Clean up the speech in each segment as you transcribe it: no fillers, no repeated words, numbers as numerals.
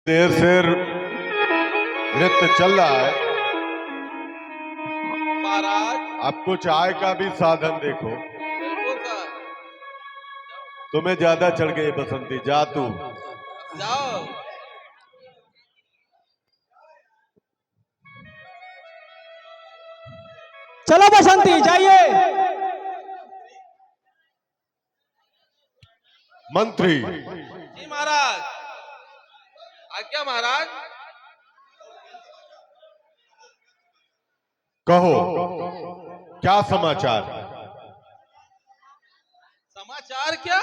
देर से नृत्य चल रहा है। महाराज आपको चाय का भी साधन देखो। बिल्कुल सर। तुम्हें ज्यादा चढ़ गई बसंती, जा तू। जाओ। चलो बसंती जाइए। मंत्री जी महाराज। आज्ञा महाराज। कहो, क्या समाचार? समाचार क्या?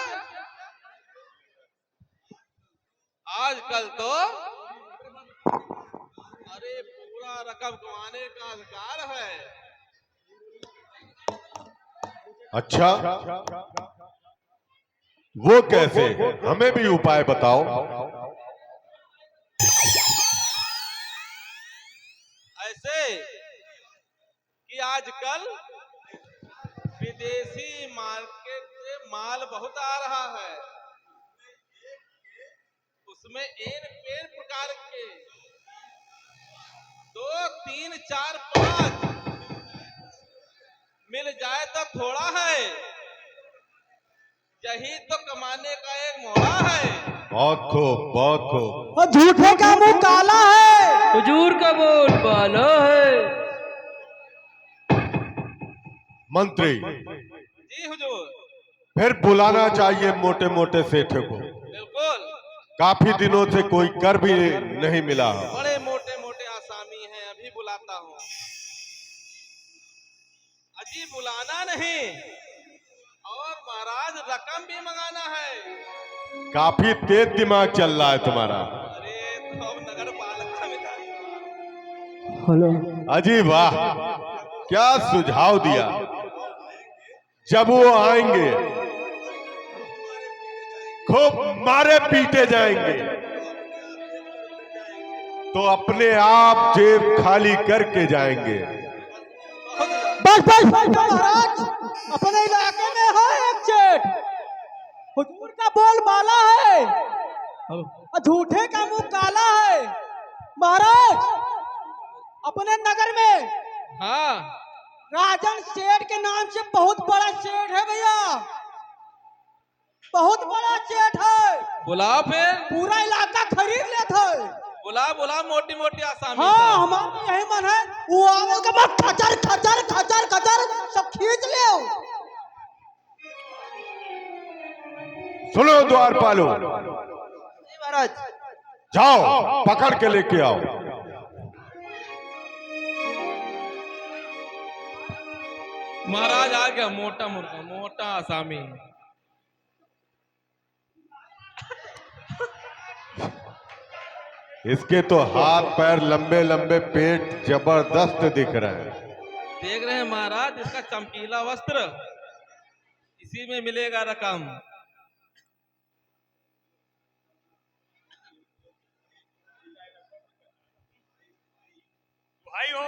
आजकल तो अरे पूरा रकम कमाने का अधिकार है। अच्छा, वो कैसे? हमें भी उपाय बताओ। ऐसे कि आजकल विदेशी मार्केट से माल बहुत आ रहा है, उसमें एन पेन प्रकार के 2, 3, 4, 5 मिल जाए तो थोड़ा है, यही तो कमाने का एक मोड़ा है। बहुत खूब, बहुत खूब। और झूठे का मुंह काला है। हुजूर का बोल बाला है। मंत्री, जी हुजूर। फिर बुलाना चाहिए मोटे मोटे सेठे को। बिल्कुल। काफी दिनों से कोई कर भी नहीं मिला। बड़े मोटे मोटे आसामी हैं, अभी बुलाता हूँ। अजी बुलाना नहीं, और महाराज रकम भी मंगाना है। काफी तेज दिमाग चल रहा है तुम्हारा। अरे तो अब नगर पालिका में हेलो। अजी वाह, क्या सुझाव दिया। जब वो आएंगे खूब मारे पीटे जाएंगे, तो अपने आप जेब खाली करके जाएंगे। बस बस बस महाराज, अपने इलाके में है एक सेठ, हुजूर का बोल बाला है और झूठे का मुंह काला है। महाराज, अपने नगर में हाँ राजन सेठ के नाम से बहुत बड़ा सेठ है भैया, बहुत बड़ा सेठ है। बुलाओ फिर। पूरा इलाका खरीद लेता है। बुला बुला मोटी मोटी आसामी। हाँ, हमारा यही मन है। वो आवेगा बस खचर खचर खचर खचर सब खींच ले। सुनो द्वारपालो, महाराज जाओ पकड़ के लेके आओ। महाराज आ गया मोटा मुर्गा, मोटा आसामी। इसके तो हाथ पैर लंबे लंबे, पेट जबरदस्त दिख रहा है। देख रहे हैं महाराज, इसका चमकीला वस्त्र, इसी में मिलेगा रकम। दुहाई हो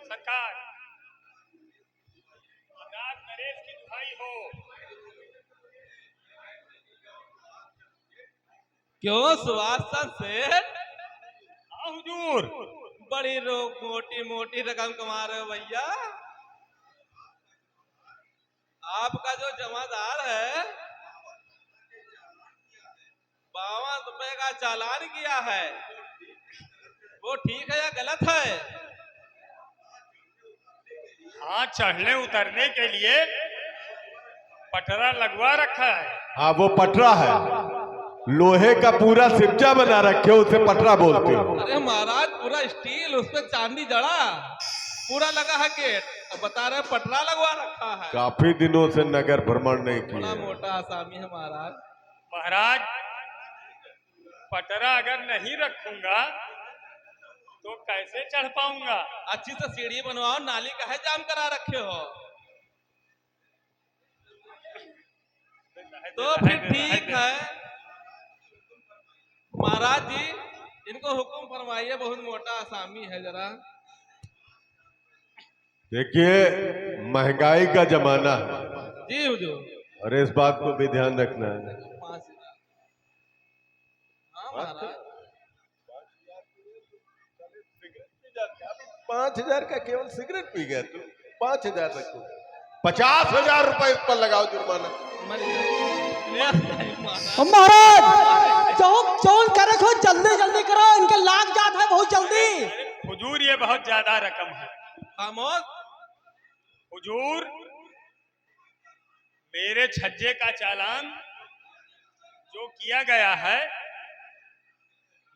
सरकार, महाराज नरेश की दुहाई हो। क्यों सुवासन सेठ? हाँ हुजूर। बड़ी मोटी मोटी रकम कमा रहे हो भैया। आपका जो जमादार है 52 रुपए का चालान किया है, वो ठीक है या गलत है? हाँ, चढ़ने उतरने के लिए पटरा लगवा रखा है। हाँ, वो पटरा है, लोहे का पूरा सिपजा बना रखे, उसे पटरा बोलते हो। अरे महाराज, पूरा स्टील, उस पे चांदी जड़ा, पूरा लगा है गेट, अब बता रहे पटरा लगवा रखा है। काफी दिनों से नगर भ्रमण नहीं बड़ा किया। मोटा आसामी है महाराज। महाराज, पटरा अगर नहीं रखूंगा तो कैसे चढ़ पाऊंगा? अच्छी से सीढ़ी बनवाओ, नाली काहे जाम करा रखे हो? तो फिर ठीक है महाराज जी, इनको हुक्म फरमाइए, बहुत मोटा आसामी है जरा। देखिए, महंगाई का जमाना है, जी हुजूर। और इस बात को भी ध्यान रखना है। हाँ महाराज। 5,000 का केवल सिगरेट पी गया तू? 5,000 रखो, 50,000 रुपए इस पर लगाओ जुर्माना। मर गया। महाराज चौक चौन करे खो, जल्दी जल्दी करो, इनके लाग जात है बहुत जल्दी। हुजूर ये बहुत ज्यादा रकम है। खामोश। हुजूर मेरे छज्जे का चालान जो किया गया है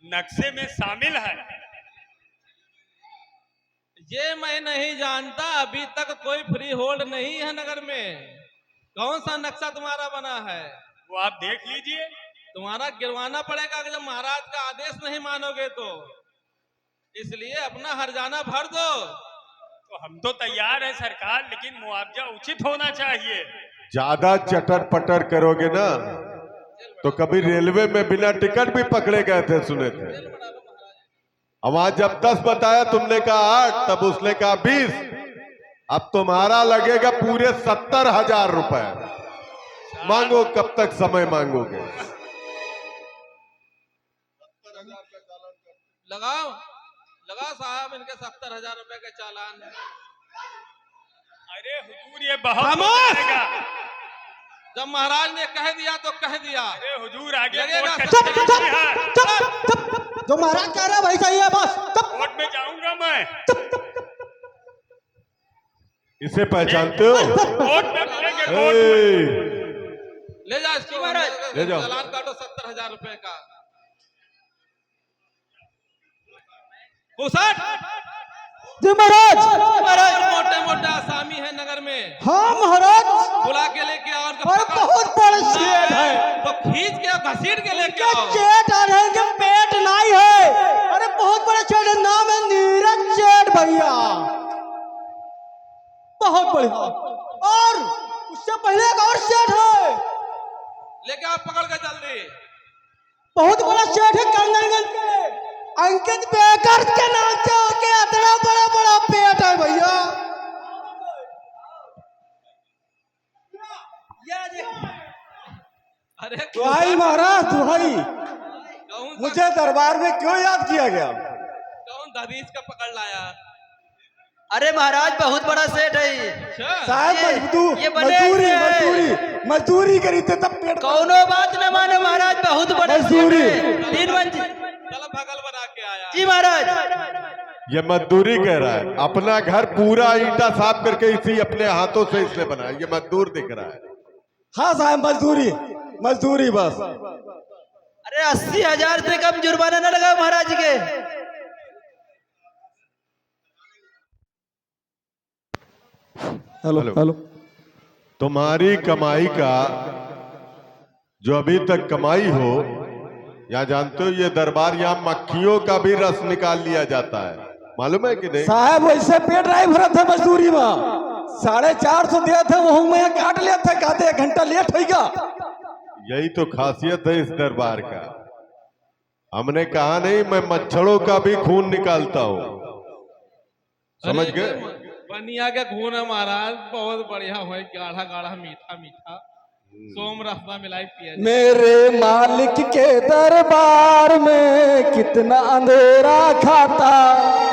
नक्शे में शामिल है। ये मैं नहीं जानता, अभी तक कोई फ्री होल्ड नहीं है नगर में। कौन सा नक्शा तुम्हारा बना है? वो आप देख लीजिए। तुम्हारा गिरवाना पड़ेगा अगर महाराज का आदेश नहीं मानोगे तो, इसलिए अपना हर्जाना भर दो। तो हम तो तैयार हैं सरकार, लेकिन मुआवजा उचित होना चाहिए। ज्यादा चटर पटर करोगे ना तो कभी रेलवे में बिना टिकट भी पकड़े गए थे, सुने थे। वहां जब 10 बताया तुमने कहा 8, तब उसने कहा 20। अब तुम्हारा लगेगा पूरे 70,000 रुपए। मांगो, कब तक समय मांगोगे? लगाओ लगाओ साहब, इनके 70,000 रुपए का चालान है। अरे हुजूर ये बहुत हो खामोश! जाएगा। जब महाराज ने कह दिया तो कह दिया। अरे हुजूर आगे लगेगा कोर्ट चुप कचहरी चुप है। चुप चुप, जो महाराज कह रहे हैं वही चाहिए बस। चुप कोर्ट में जाऊंगा मैं। इसे पहचानते हो? कोर्ट में मिलेंगे कोर्ट में। ए, ले जाओ इसको महाराज, ले जाओ। चालान काटो 70,000 रुपए का। जी महाराज। मोटे मोटे आसामी है नगर में, हाँ महाराज, बुला के लेके आओ। और बहुत बड़े सेठ है, तो खींच के घसीट के लेके क्या आओ। सेठ आ रहे हैं, पेट नहीं है। अरे बहुत बड़े सेठ है, नाम है नीरज सेठ भैया, बहुत बढ़िया। और उससे पहले एक और सेठ है, लेके आप पकड़ के जल्दी। बहुत बड़ा सेठ है कंगनगंज के, अंकित बेकर के नाम से होके इतना बड़ा बड़ा पेट है भैया। अरे दुहाई महाराज दुहाई, कौन मुझे दरबार में क्यों याद किया गया? कौन दबीज का पकड़ लाया? अरे महाराज बहुत बड़ा सेठ है ये। अच्छा, साहब ये बने मजदूरी हैं। मजदूरी मजदूरी करी थे तब पेट कौनो बात न मानो महाराज, बहुत बड़े सेठ मजदूरी। हैं। 3 मंजिल। चलो भगल बना के आया। जी महाराज। ये मजदूरी कह रहा है। अपना घर पूरा ईंटा साफ करके इसी अपने हाथों से इसने बनाया, ये मजदूर दिख रहा है। हाँ साहब मजदूरी मजदूरी बस। अरे 80,000 से कम जुर्माना न लगाओ महाराज के। हेलो हेलो, तुम्हारी कमाई का जो अभी तक कमाई हो, यहाँ जानते हो ये दरबार, यहाँ मक्खियों का भी रस निकाल लिया जाता है, मालूम है कि नहीं? साहब वैसे पेट नहीं भरा था मजदूरी में, 450 दिया था, वो मैं काट लिया था, कहते 1 घंटा लेट होगा। यही तो खासियत है इस दरबार का। हमने कहा नहीं, मैं मच्छरों का भी खून निकालता हूँ, समझ अरे गए? बनिया के खून है महाराज, बहुत बढ़िया है, गाढ़ा गाढ़ा मीठा मीठा, सोम रसना मिलाई पिया। मेरे मालिक के दरबार में कितना अंधेरा खाता,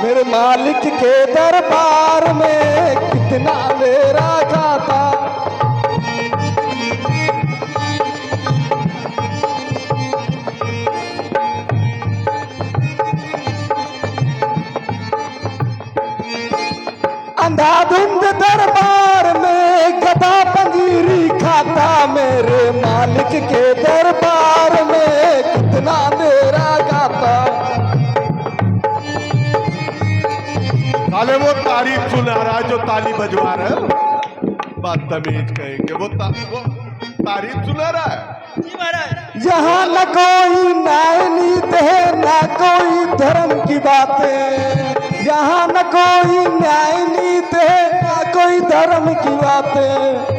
मेरे मालिक के दरबार में कितना अंधेरा खाता। अंधाधुंध दरबार में गधा पंजीरी खाता, मेरे मालिक के दरबार में कितना अंधेरा गाता। साले वो तारीफ सुना रहा है जो ताली बजवा रहा है, बदतमीज कहेंगे। वो तारीफ सुना रहा है। जी महाराज। यहाँ न कोई न्याय नीति है, न कोई धर्म की बातें, यहाँ न कोई न्याय नीति है, न कोई धर्म की बातें।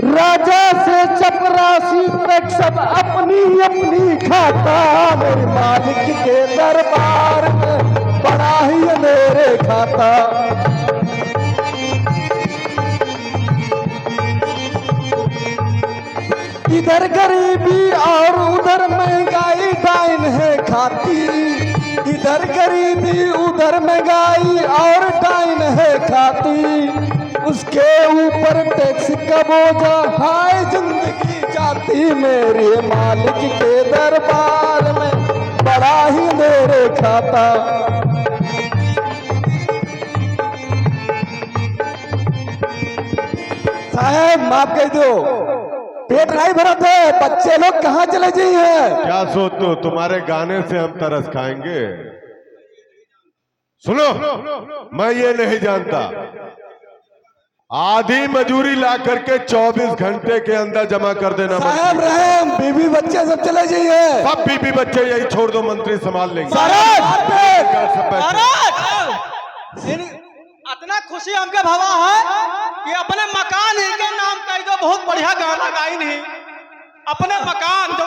राजा से चपरासी तक सब अपनी अपनी खाता, मेरे मालिक के दरबार में बड़ा ही अंधेरे खाता। इधर गरीबी और उधर महंगाई डाइन है खाती, इधर गरीबी उधर महंगाई और डाइन है खाती, उसके ऊपर टैक्स का बोझा हाय जिंदगी जाती, मेरे मालिक के दरबार में बड़ा ही मेरे खाता। साहब माफ कर दो, पेट नहीं भरा थे, बच्चे लोग कहाँ चले गए हैं? क्या सोचते हो तुम्हारे गाने से हम तरस खाएंगे? सुनो, मैं ये नहीं जानता, आधी मजूरी ला करके 24 घंटे के अंदर जमा कर देना। साहब रहम, बीवी बच्चे सब चले गए हैं। सब बीबी बच्चे यही छोड़ दो, मंत्री संभाल लेंगे। इतना खुशी हमके भवा है कि अपने मकान ही के नाम कह दो, बहुत बढ़िया गाना गाई नहीं, अपने मकान जो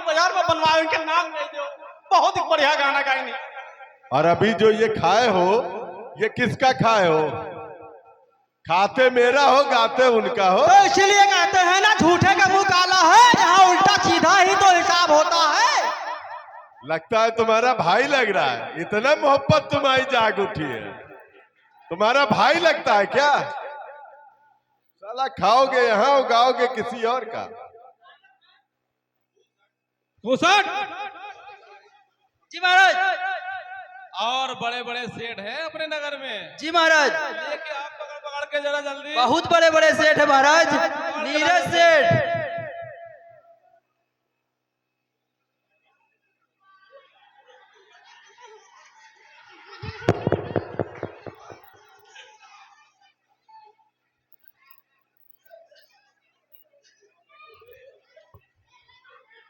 बाजार में बनवाए उनके नाम कह दो, बहुत ही बढ़िया गाना गाई नहीं। और अभी जो ये खाए हो, ये किसका खाए हो? खाते मेरा हो, गाते उनका हो। तो इसलिए कहते हैं ना, झूठे का मुंह काला है, यहाँ उल्टा सीधा ही तो हिसाब होता है। लगता है तुम्हारा भाई लग रहा है, इतना मोहब्बत तुम्हारी जाग उठी है, तुम्हारा भाई लगता है क्या? साला खाओगे यहाँ, उगाओगे किसी और का। जी महाराज। और बड़े बड़े सेठ हैं अपने नगर में। जी महाराज। लेके आप पकड़ पकड़ के जरा जल्दी। बहुत बड़े बड़े सेठ है महाराज, नीरज सेठ।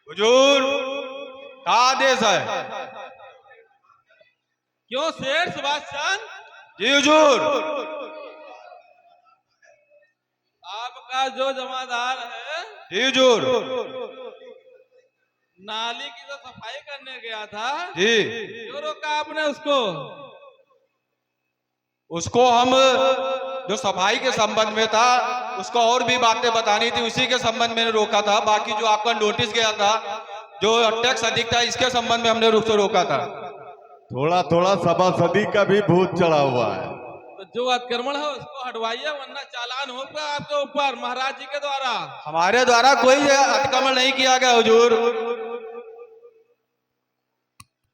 हुजूर का आदेश है? क्यों सेठ सुभाष चंद? जी हुजूर। आपका जो जमादार है, जी हुजूर। नाली की जो सफाई करने गया था, जी। क्यों रोका आपने उसको? उसको हम जो सफाई के संबंध में था, उसको और भी बातें बतानी थी, उसी के संबंध में रोका था। बाकी जो आपका नोटिस गया था, जो टैक्स अधिक था, इसके संबंध में हमने उसको रोका था। थोड़ा थोड़ा सभासदी का भी भूत चढ़ा हुआ है। तो जो अतिक्रमण है उसको हटवाइए, वरना चालान होगा आपके ऊपर महाराज जी के द्वारा। हमारे द्वारा कोई अतिक्रमण नहीं किया गया हुजूर।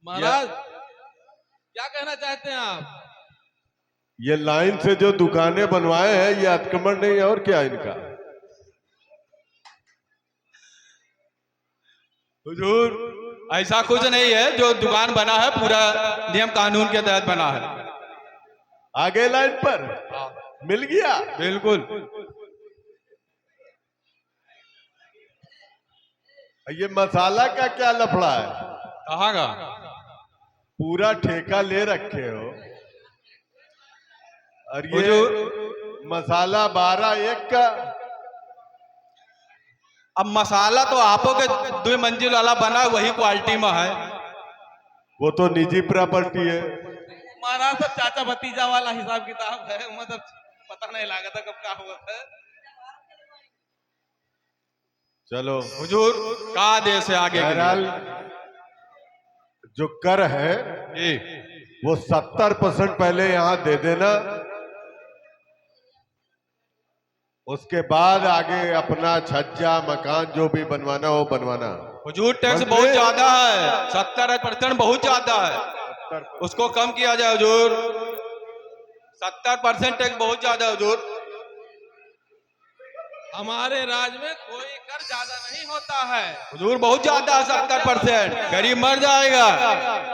महाराज क्या कहना चाहते हैं आप? ये लाइन से जो दुकानें बनवाए हैं, ये अतिक्रमण नहीं है और क्या इनका? हुजूर ऐसा कुछ नहीं है, जो दुकान बना है पूरा नियम कानून के तहत बना है। आगे लाइन पर मिल गया। बिल्कुल। ये मसाला का क्या लफड़ा है? कहाँ का? पूरा ठेका ले रखे हो, और ये मसाला 12 का। अब मसाला तो आपो के 2 मंजिल वाला बना, वही क्वालिटी में है। वो तो निजी प्रॉपर्टी है। महाराज सब चाचा भतीजा वाला हिसाब किताब है, मतलब पता नहीं लगा था कब क्या हुआ था। चलो हुजूर का आदेश है आगे? बहरहाल जो कर है जी, वो 70% पहले यहाँ दे देना, उसके बाद आगे अपना छज्जा मकान जो भी बनवाना हो बनवाना। हुजूर टैक्स बहुत ज्यादा है, 70% बहुत ज्यादा है, उसको कम किया जाए हुजूर। 70% टैक्स बहुत ज्यादा है हुजूर। हमारे राज्य में कोई कर ज्यादा नहीं होता है हुजूर, बहुत ज्यादा है 70%। गरीब मर जाएगा।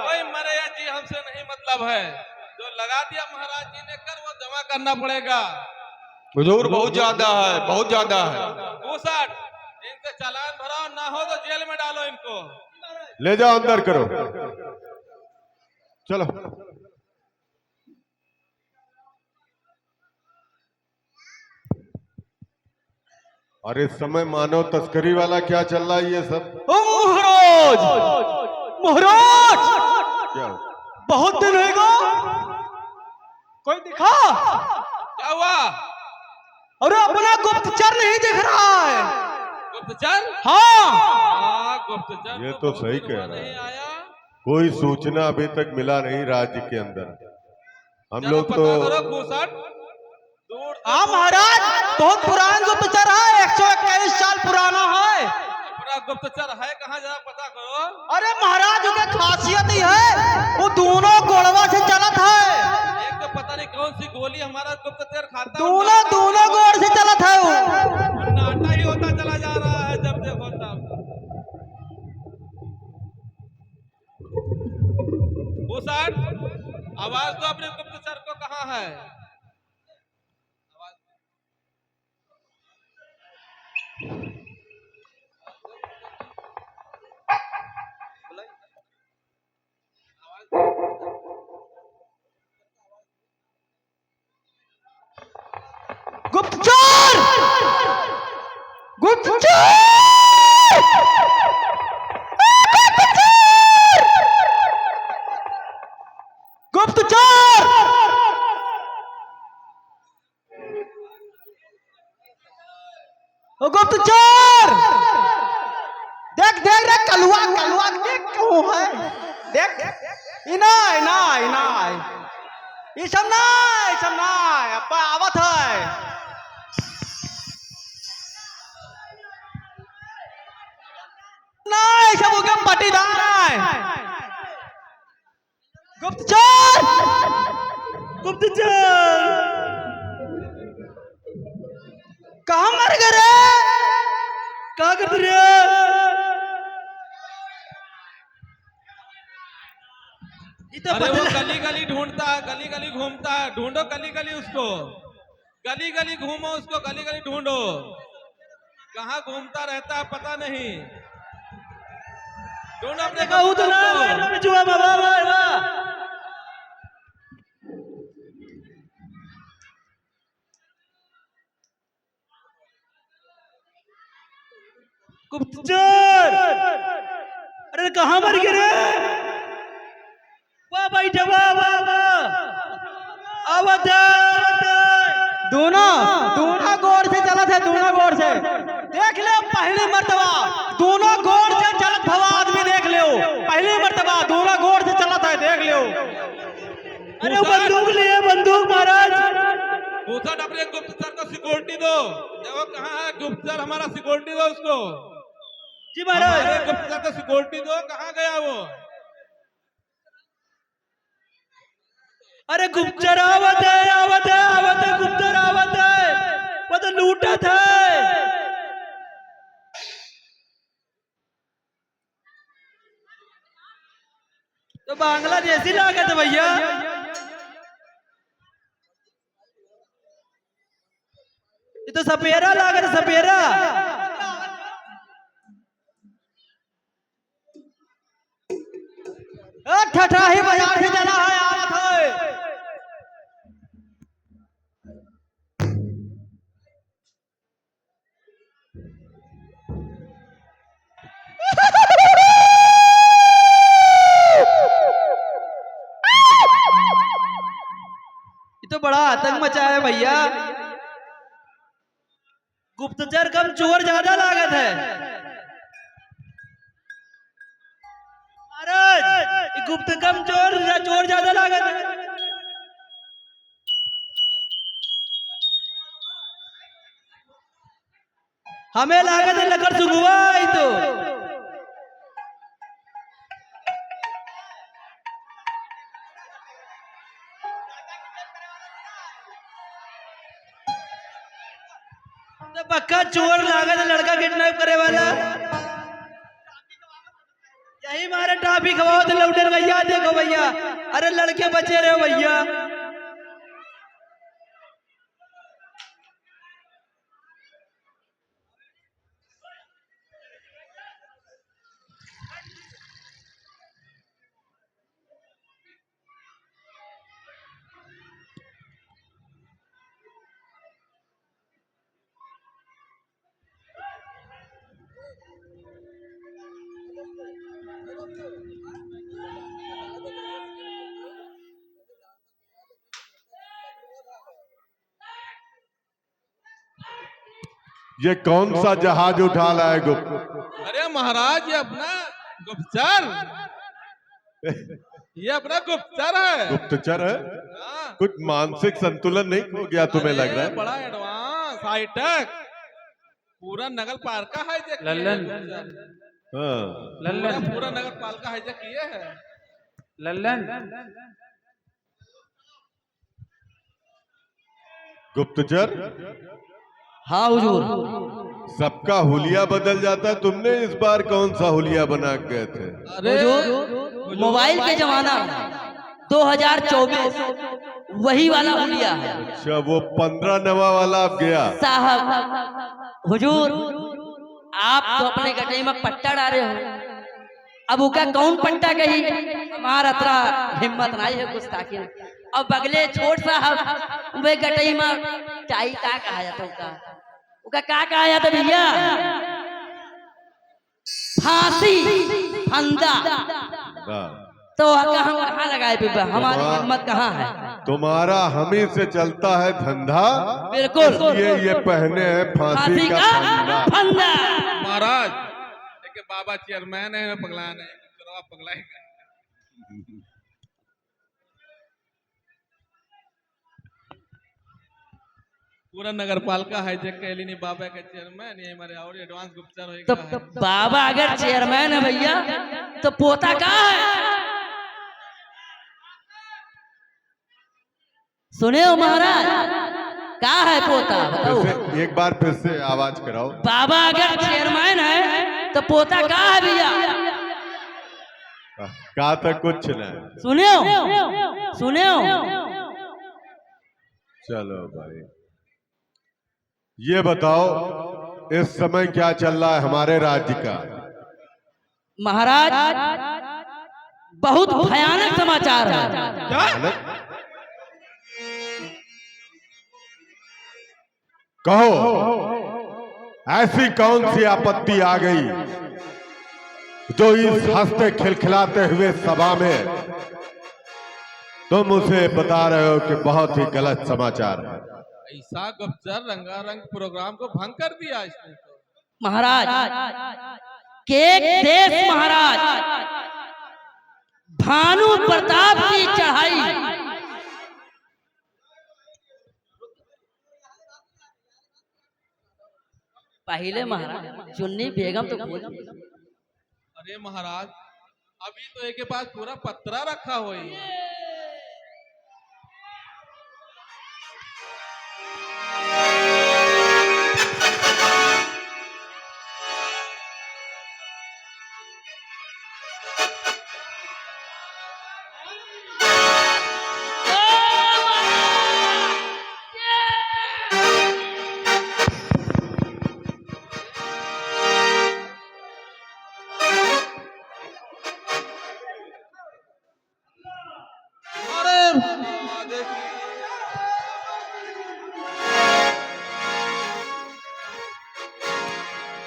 कोई मरे या जी हमसे नहीं मतलब है, जो लगा दिया महाराज जी ने कर वो जमा करना पड़ेगा। हुजूर बहुत ज्यादा है, बहुत ज्यादा है। 62 इनसे चालान भराओ, ना हो तो जेल में डालो इनको। ले जाओ अंदर करो, चलो। और इस समय मानव तस्करी वाला क्या चल रहा है ये सब? महाराज महाराज, क्या बहुत दिन होगा, कोई दिखा? क्या हुआ? अरे अपना गुप्तचर नहीं दिख रहा है। गुप्तचर? हाँ गुप्तचर ये तो सही बहुत कह हुआ रहा नहीं है। आया। कोई सूचना अभी तक मिला नहीं राज्य के अंदर। हम चलो लोग पता तो करो खूसट। दूर से हाँ महाराज, बहुत पुराना गुप्तचर है, 121 साल पुराना है। पूरा गुप्तचर है कहाँ, जरा पता करो। अरे महाराज उसकी खासियत ही है, वो दोनों गोड़वा से चलत है। एक तो पता नहीं कौन सी गोली हमारा गुप्तचर खाता है, दोनों दोनों गोड़ से चलत है वो। और नाटा ही होता चला जा रहा है जब देखो तब। खूसट, आवाज दो अपने गुप्तचर को, कहाँ है? गुप्तचर, गुप्तचर, गुप्तचर, ओ गुप्तचर, देख देख रे, कलुआ कलुआ देख क्यों है, देख इना इना इना, ये सब ना अब्बा आवत है। नहीं सब उनके पटीदार है। गुप्तचर, गुप्तचर, कहाँ मर गए रे? कहाँ करते रे? अरे वो गली गली ढूंढता है, गली गली घूमता है, ढूंढो गली गली उसको, गली गली घूमो उसको, गली गली ढूंढो, कहाँ घूमता रहता है पता नहीं। ढूंढो अपने गुप्तचर को। गुप्तचर, अरे कहाँ मर गए रे? वाह भाई वाह वाह वाह, आवत है। दोनों दोनों गोड़ से चलत है, दोनों गोड़ से देख ले, पहली मर्तबा दोनों गोड़ से चलत हवा आदमी, देख ले पहली मर्तबा दोनों गोड़ से चलत है, देख ले। अरे बंदूक लिए, बंदूक महाराज। खूसट, अपने गुप्तचर को सिक्योरिटी दो, देखो कहाँ है गुप्तचर हमारा, सिक्योरिटी दो उसको। जी महाराज। हमारे गुप्तचर को सिक्योरिटी दो, कहाँ गया वो? अरे गुप्तचर आवत है, आवत है, आवत है, गुप्तचर आवत है, वो तो लूटत है। तो बांग्लादेशी लागत है भैया। ये तो सपेरा लागत है, सपेरा। ठठाही बाजार से चला है, आवत है। ये तो बड़ा आतंक मचा है भैया। गुप्तचर कम, चोर ज्यादा लागत है महाराज। गुप्त कम, चोर चोर ज्यादा लागत है। हमें लागत है लकड़ सुगुआ ही तो। तो पक्का चोर लागत है, लड़का किडनैप करे वाला। यही मारे टाफी खवाओ तो लौटे भैया, देखो भैया, अरे लड़के बचे रहे भैया। ये कौन सा जहाज उठा लाए गुप्त? अरे महाराज ये अपना गुप्तचर, ये अपना गुप्तचर है। गुप्तचर है? हाँ। कुछ मानसिक संतुलन नहीं खो गया तुम्हें अरे, लग रहा है? बड़ा एडवांस हाईटेक पूरा नगर पालिका हाईजेक किया है लल्लन। गुप्तचर। हाँ। लल्लन पूरा नगर पालिका हाईजेक किए है। लल्लन गुप्तचर, हाँ हुजूर। सबका हुलिया बदल जाता है, तुमने इस बार कौन सा हुलिया बना के गए थे? अरे हुजूर मोबाइल के जमाना 2024 वही वाला हुलिया है अच्छा, वो 15 नवा वाला अब गया। साहब। हुजूर आप तो अपने गटे में पट्टा डाले हो, अब उका कौन पट्टा कही, हमारा अतरा हिम्मत नहीं है गुस्ताखी। अब बगले छोट साहब वे गटई में टाई का कहा जाता उका का कहा जाता भैया? फांसी फंदा। हाँ। तो कहाँ लगाए पिपा, हमारी हिम्मत कहाँ है? तुम्हारा हम ही से चलता है धंधा, बिल्कुल ये पहने हैं फांसी का फंदा। फंदा। महाराज देखिए बाबा चेयरमैन है, पगला नहीं पगलाएंगे। पूरा नगर पालिका हाईजेक कैली नहीं बाबा के चेयरमैन, ये हमारे और एडवांस गुप्तचर होएगा। तो बाबा अगर चेयरमैन है भैया तो पोता कहाँ है? सुने हो महाराज, कहाँ है पोता बताओ? एक बार फिर से आवाज कराओ। बाबा अगर चेयरमैन है तो पोता कहाँ है भैया? कहा तक कुछ नहीं। सुने हो सुने हो? चलो भाई, ये बताओ इस समय क्या चल रहा है हमारे राज्य का? महाराज बहुत भयानक समाचार है। कहो, ऐसी कौन सी आपत्ति आ गई जो इस हंसते खिलखिलाते हुए सभा में तुम उसे बता रहे हो कि बहुत ही गलत समाचार है? ऐसा गुप्तचर रंगारंग प्रोग्राम को भंग कर दिया इसने तो। महाराज के देश महाराज भानु प्रताप की चढ़ाई पहले महाराज चुन्नी बेगम तो खोज। अरे महाराज अभी तो एक के पास पूरा पत्रा रखा हुआ है।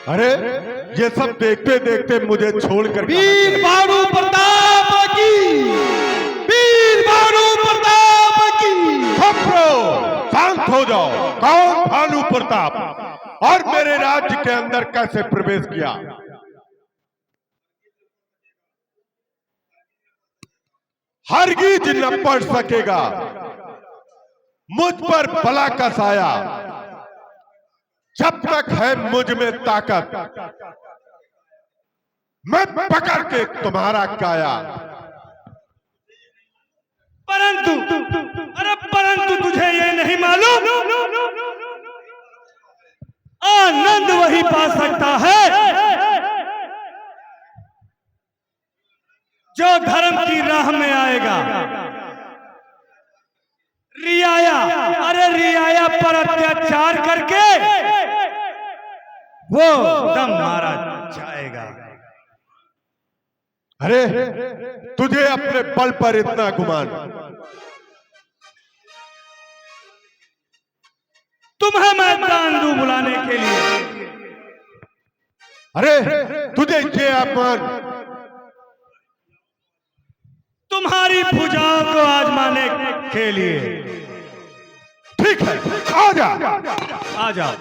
अरे ये सब देखते देखते मुझे छोड़कर वीर भानु प्रताप की, वीर भानु प्रताप की। शांत हो जाओ। कौन भानु प्रताप और मेरे राज्य के अंदर कैसे प्रवेश किया? हरगिज न पड़ सकेगा मुझ पर बला का साया। जब तक है मुझ में ताकत, मैं पकड़ के तुम्हारा काया। परंतु तुझे ये नहीं मालूम, आनंद वही पा सकता है जो धर्म की राह में आएगा। रियाया, अरे रियाया पर अत्याचार करके वो दम मारा जाएगा। अरे तुझे अपने बल पर इतना गुमान? तुम्हें मैं दान दूं बुलाने के लिए। अरे तुझे ये अपमान? तुम्हारी भुजाओं को आजमाने के लिए। ठीक है, आ जा। आ जाओ।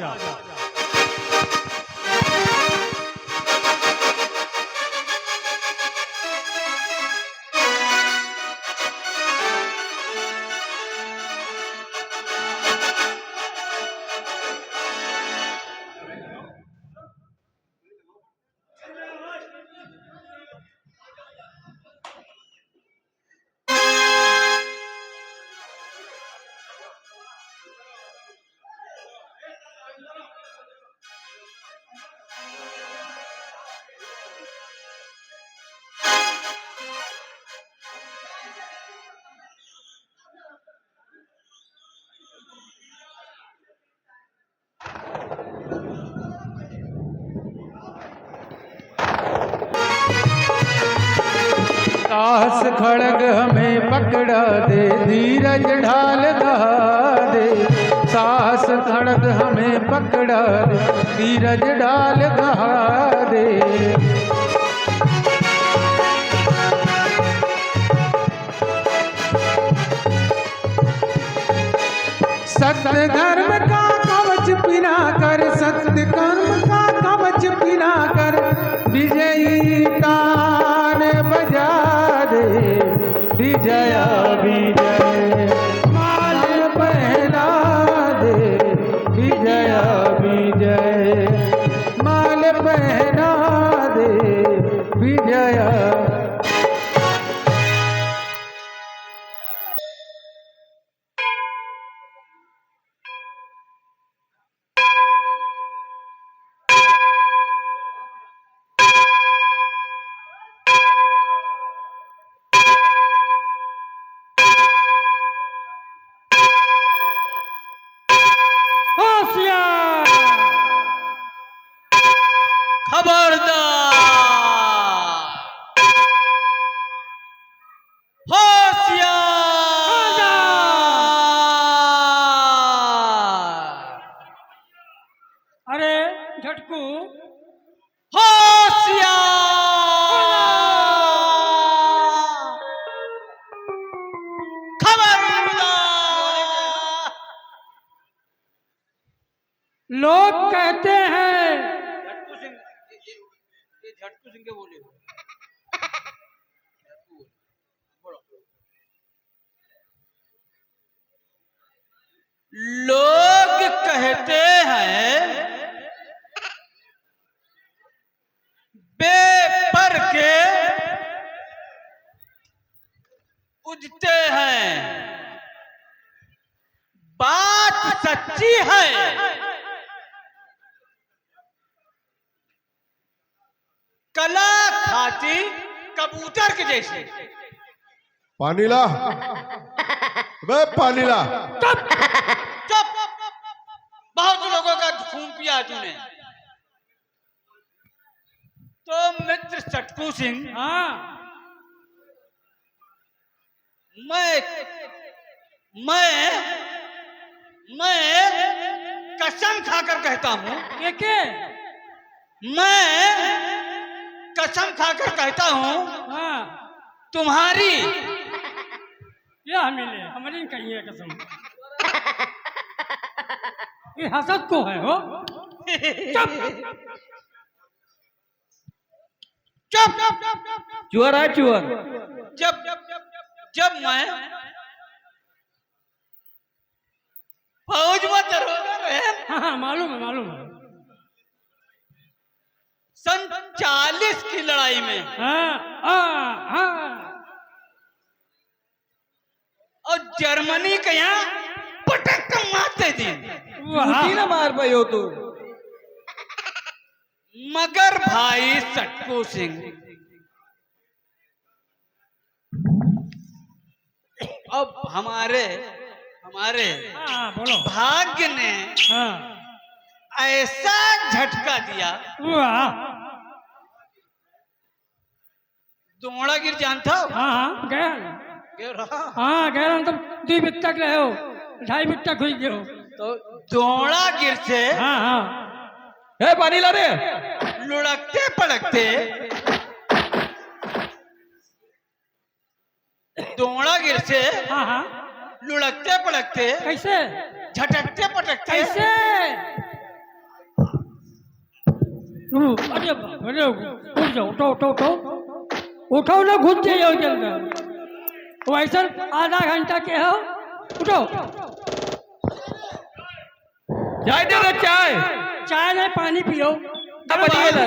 साहस खड़ग हमें पकड़ा दे, धीरज ढाल कहा दे। साहस खड़ग हमें पकड़ा दे, धीरज ढाल कहा दे। सत्य धर्म का कवच पिना कर, सत्य कर्म का कवच पिना कर, विजयी तान बजा दे। विजय विजय माल पहना दे, विजय विजय माल पहना दे। विजय अरे झटकू, लोग कहते हैं झटकू सिंह के बोले लोग कहते हैं बेपर के उजते हैं, बात सच्ची है। कला खाती कबूतर के जैसे। पानी ला बे, पानी ला। चुप चुप, बहुत लोगों का खून पिया तूने। तो मित्र चटकू सिंह, हाँ मैं कसम खाकर कहता हूं, के मैं कसम खाकर कहता हूं, हाँ तुम्हारी यह मिले हमारी कहिए कसम। ये हसद को है हो। चुप चुअर है चुअर। जब जब मैं फौज में दरोगा रहे, हाँ मालूम है मालूम है। सन 40 की लड़ाई में, हाँ और जर्मनी के यहाँ पटक मारते थे। ना मार पाई हो तू। मगर भाई चटकू सिंह, अब हमारे हाँ बोलो। भाग्य ने हाँ ऐसा झटका दिया। वाह, दोड़ागिर जानता हो? हाँ गया गए रहा। हाँ गया हम तो 2 बिट तक रहे हो, 2.5 बिट तक हुई गए हो। तो दोड़ागिर से हाँ हाँ है पानी ला रे। लुढ़कते पड़कते दोड़ागिर से हाँ हाँ लुढ़कते पड़कते कैसे झटकते पटकते कैसे? अरे अरे उठ जाओ, उठो उठो उठो उठो ना, घुस जाइए के अंदर। वैसे आधा घंटा के हो, उठो। चाय दे दो, चाय। चाय नहीं पानी पियो। अब बताइए ना,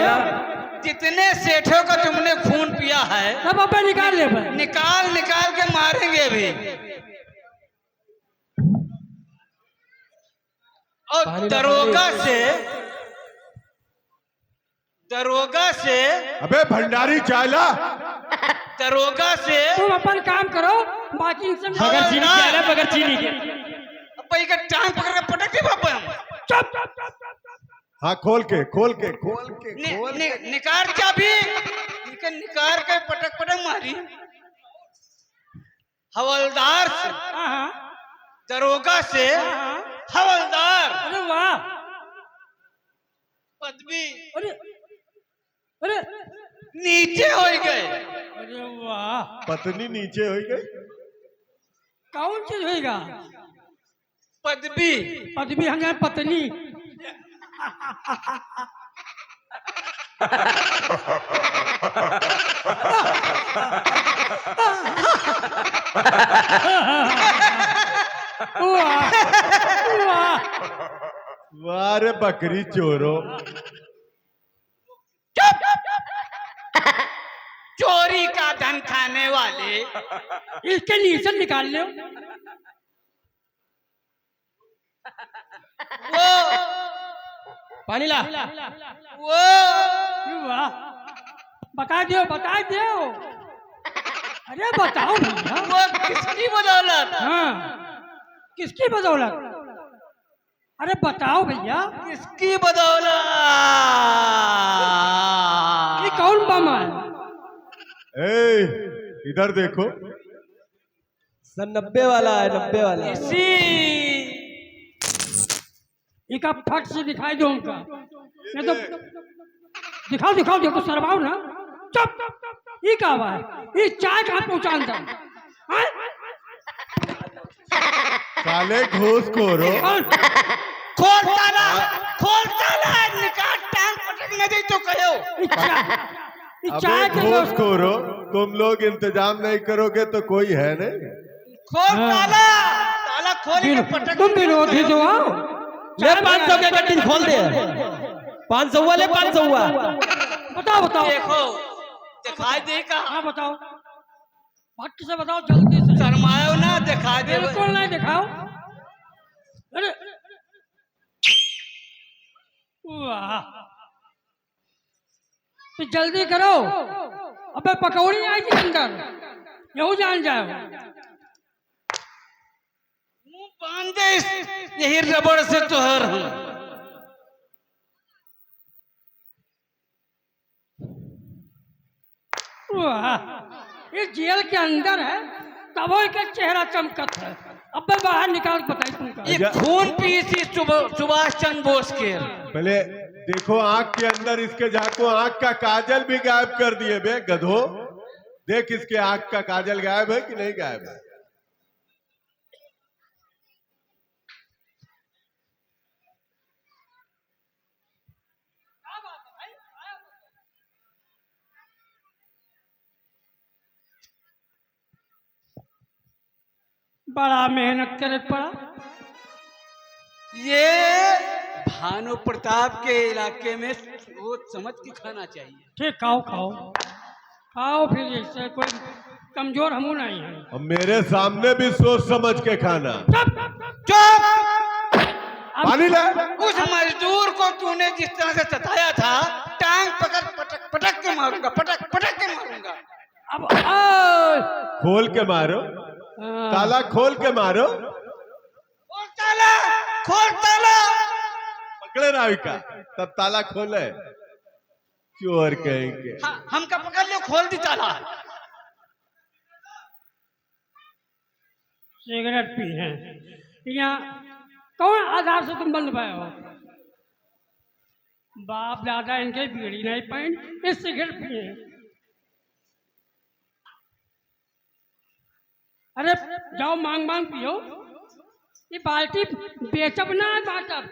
जितने सेठों का तुमने खून पिया है सब अपने निकाल ले भाई। निकाल निकाल के मारेंगे भी। और दरोगा से अबे भंडारी चाला, दरोगा से तुम अपन काम करो, बाकी इनसे बगैर चीनी के आ रहा, बगैर चीनी के। भाई का टांग पकड़ के पटक दे बाबा। चुप। हाँ खोल के निकार चाबी, निकार के पटक पटक मारी। हवलदार से, हाँ हाँ दरोगा से हाँ। हवलदार, अरे वाह, पदवी अरे अरे नीचे हो गए। अरे वाह, पत्नी नीचे हो गई। कौन चीज होएगा? पदवी पदवी हंगे पत्नी। वाह वाह, वाह रे बकरी चोरो। चोरी का धन खाने वाले, इसके नीचे निकाल लो। वो पानी ला। वो वाह, बता दो। अरे बताओ भैया। वो किसकी बदौलत? हाँ, किसकी बदौलत? अरे बताओ भैया, किसकी बदौलत? ये कौन बम है? ए, इधर देखो। सन 90 वाला है, 90 वाला। इसी इका फट से दिखाई दो उनका, नहीं तो दिखाओ देखो सरवाओ ना। चुप, ये क्या हुआ है? ये चाय कहाँ पहुँचा अंदर? हाँ? साले घूस खोरो। खोल ताला, निकाल, टांग पटकने दे तो कहो। ये अबे चाय के घूस दोस्त- खोरो, तुम लोग इंतजाम नहीं करोगे तो कोई है नहीं। खोल ताला खोल के पटक। तुम विरोधी जो आओ। ले 500 के कटिंग खोल दे। 500 ले 500। बताओ देखो, दिखाई देगा। हाँ बताओ, फट से बताओ जल्दी से। शर्माओ ना, दिखाई दे। बिल्कुल नहीं दिखाओ। अरे वाह, तो जल्दी करो। अबे पकौड़ी आएगी अंदर, यहू जान जाओ। मुंह बांध दे, यही रबड़ से तोहर हूँ। वाह, ये जेल के अंदर है तब का चेहरा चमकत है। अब बाहर निकाल बताई तुमका। ये खून पी थी सुभाष चंद्र बोस के। पहले देखो आंख के अंदर इसके झाको, आंख का काजल भी गायब कर दिए बे गधो। देख इसके आंख का काजल गायब है कि नहीं गायब है। बड़ा मेहनत करे पड़ा। ये भानु प्रताप के इलाके में सोच समझ के खाना चाहिए। ठीक, खाओ फिर, इससे कोई कमजोर हमू नहीं है। अब मेरे सामने भी सोच समझ के खाना। चुप! पानी ले। उस मजदूर को तूने जिस तरह से सताया था, टांग पकड़ पटक के मारूंगा, पटक के मारूंगा। अब खोल के मारो, ताला खोल के मारो। खोल ताला। पकड़े राविका, तब ताला खोले। चोर कहेंगे। हमका पकड़ लियो, खोल दी ताला। सिगरेट पी हैं यहाँ, कौन आधार से तुम बंद पाए हो? बाप दादा इनके बीड़ी नहीं पाइन, ये सिगरेट पिए। अरे जाओ मांग पियो। ये बाल्टी बेचब ना है, बांटब।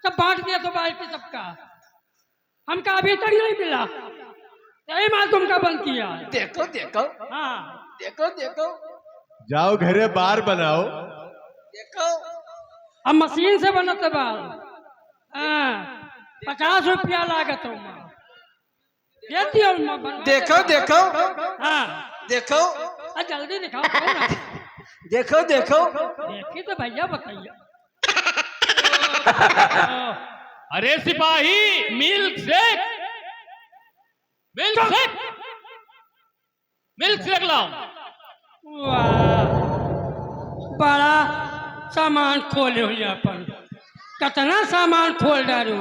सब बांट दिया तो बाल्टी सबका, हमका अभी तक नहीं मिला। यही माल तुमका बंद किया। देखो हाँ, देखो जाओ घरे बार बनाओ। देखो, अब मशीन से बनत बाल। हाँ, 50 रुपया लागत हो। देती हो देखो हाँ, देखो जल्दी दिखाओ कौन है? देखो देखी तो भैया बताइए। अरे सिपाही, मिल्क शेक लाओ। वाह, बड़ा सामान खोले हुए अपन। कितना सामान खोल डालू,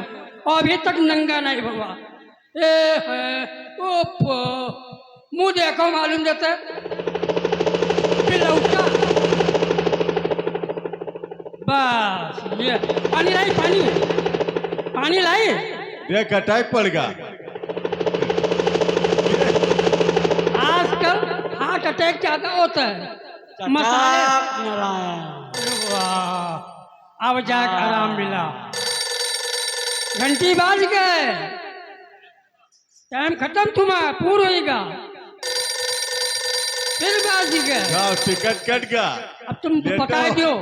अभी तक नंगा नहीं हुआ। मुंह देखो, मालूम देते भी लौटा। बस ये पानी लाई, पानी लाई। देख अटैक पड़ेगा। आजकल हार्ट अटैक ज्यादा होता है। मसाले वाह, अब जाके आराम मिला। घंटी बाज गए, टाइम खत्म तुम्हारा पूरा होगा। फिर बाज गए, जाओ टिकट कट गया। अब तुम पका दो।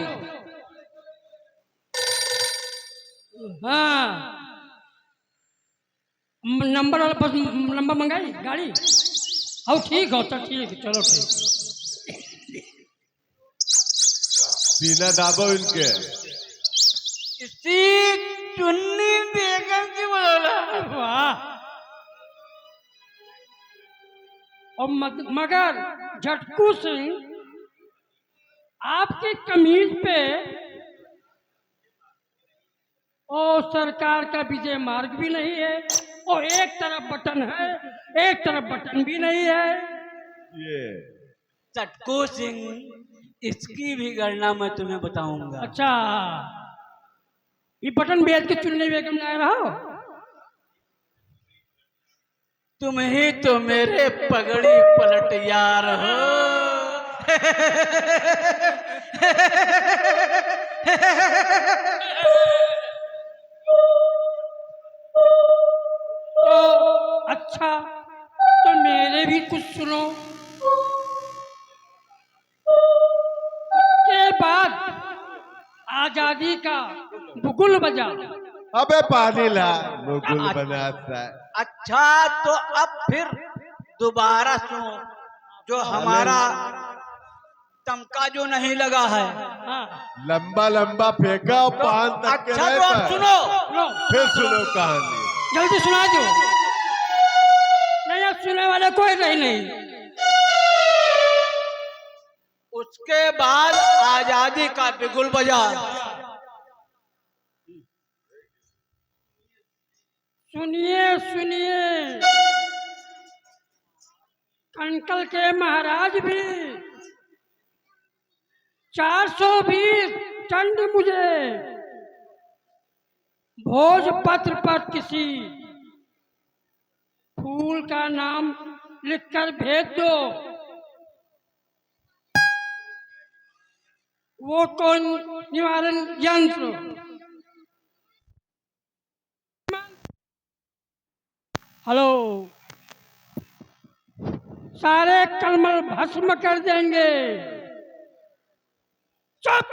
हाँ, नंबर वाला बस नंबर मंगाई गाड़ी। हाँ ठीक हो तो ठीक है, चलो ठीक। सीना दाबो इनके। इसी चुन्नी बेगम की बोला। वाह, और मगर झटकू सिंह, आपकी कमीज पे और सरकार का विजय मार्ग भी नहीं है, और एक तरफ बटन है, एक तरफ बटन भी नहीं है। ये चटकू सिंह, इसकी भी गणना मैं तुम्हें बताऊंगा। अच्छा, ये बटन बेच के चुन्नी बेगम लाए रहो। तुम ही तो मेरे पगड़ी पलट यार हो। तो अच्छा, तो मेरे भी कुछ सुनो। के बाद आजादी का बुगुल बजा। अबे पानी ला, मुकुल बनाता है। अच्छा, तो अब फिर दोबारा सुनो, जो हमारा तमका जो नहीं लगा है। हाँ, लंबा लंबा फेंका और पान तक के अच्छा, तो अब रहता है। सुनो। लो, फिर सुनो कहानी। जल्दी सुना दो। नहीं, अब सुनने वाले कोई नहीं। उसके बाद आजादी का बिगुल बजा। सुनिए सुनिए, कंकल के महाराज भी 420 चंड मुझे भोजपत्र पर किसी फूल का नाम लिखकर भेज दो। वो कौन निवारण यंत्र। हेलो, सारे कलमल भस्म कर देंगे। चुप।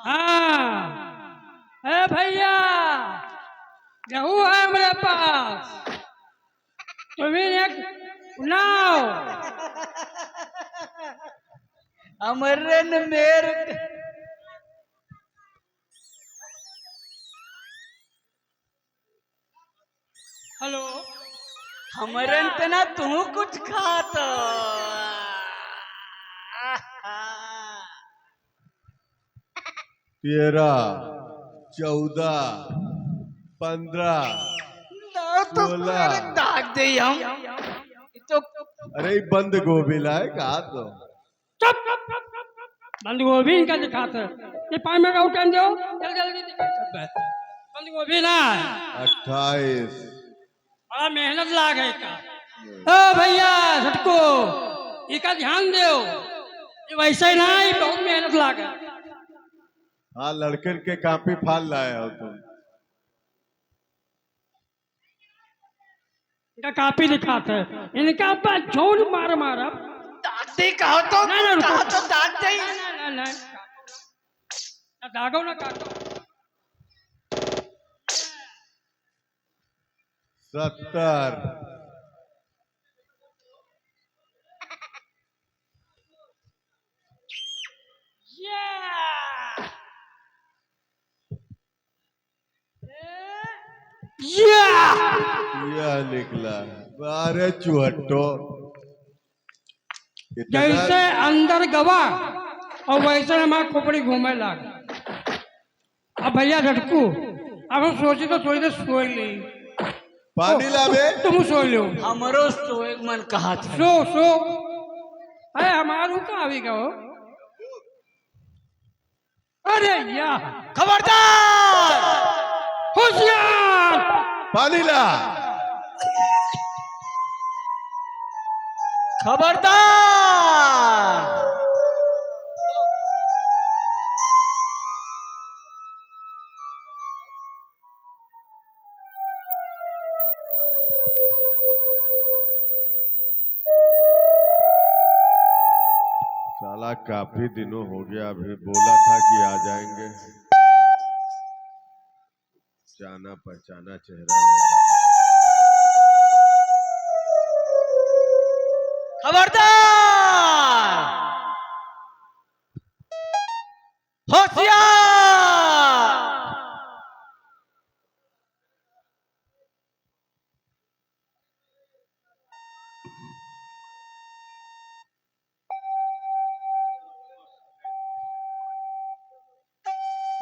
हाँ, है भैया, गेहूं है मेरे पास, तुम्हें एक नाव। अमरन मेर हेलो, हमरन तना तू कुछ खाता। 13, 14, 15, तो 16। दाग दे हम तो। अरे बंद गोभी लाए कहा तो। चुप। बंद गोभी इनका दिखाते हैं। ये 5 मिनट का टाइम दो, जल्दी दिखाते। बंद गोभी ना 28। बड़ा मेहनत लाग है का। ओ भैया झटको, इसका ध्यान दो, ये वैसे ही ना, ये बहुत मेहनत लाग है। हाँ, लड़कन के कापी फाल लाए हो तुम। इनका कापी दिखाते हैं, इनका पर जोर मारा। दाग दे कहो तो। ना, रुको। कहो तो दाग दे। ना दागो ना काटो। 70। यह निकला 12 चुहट्टो। जैसे अंदर गवा और वैसे हमारा खोपड़ी घूमे लाग। अब भैया झटकू, अब हम सोचे तो थोड़ी देर सोई ली। पानी लावे। तुम सो लो। हमरो तो एक मन कहा था। सो सो अरे हमारू कहाँ भी कहो। अरे यार खबरदार, होशियार। पानी ला। खबरदार। साला काफी दिनों हो गया, अभी बोला था कि आ जाएंगे, जाना पहचाना चेहरा लगा। खबरदार, होशियार।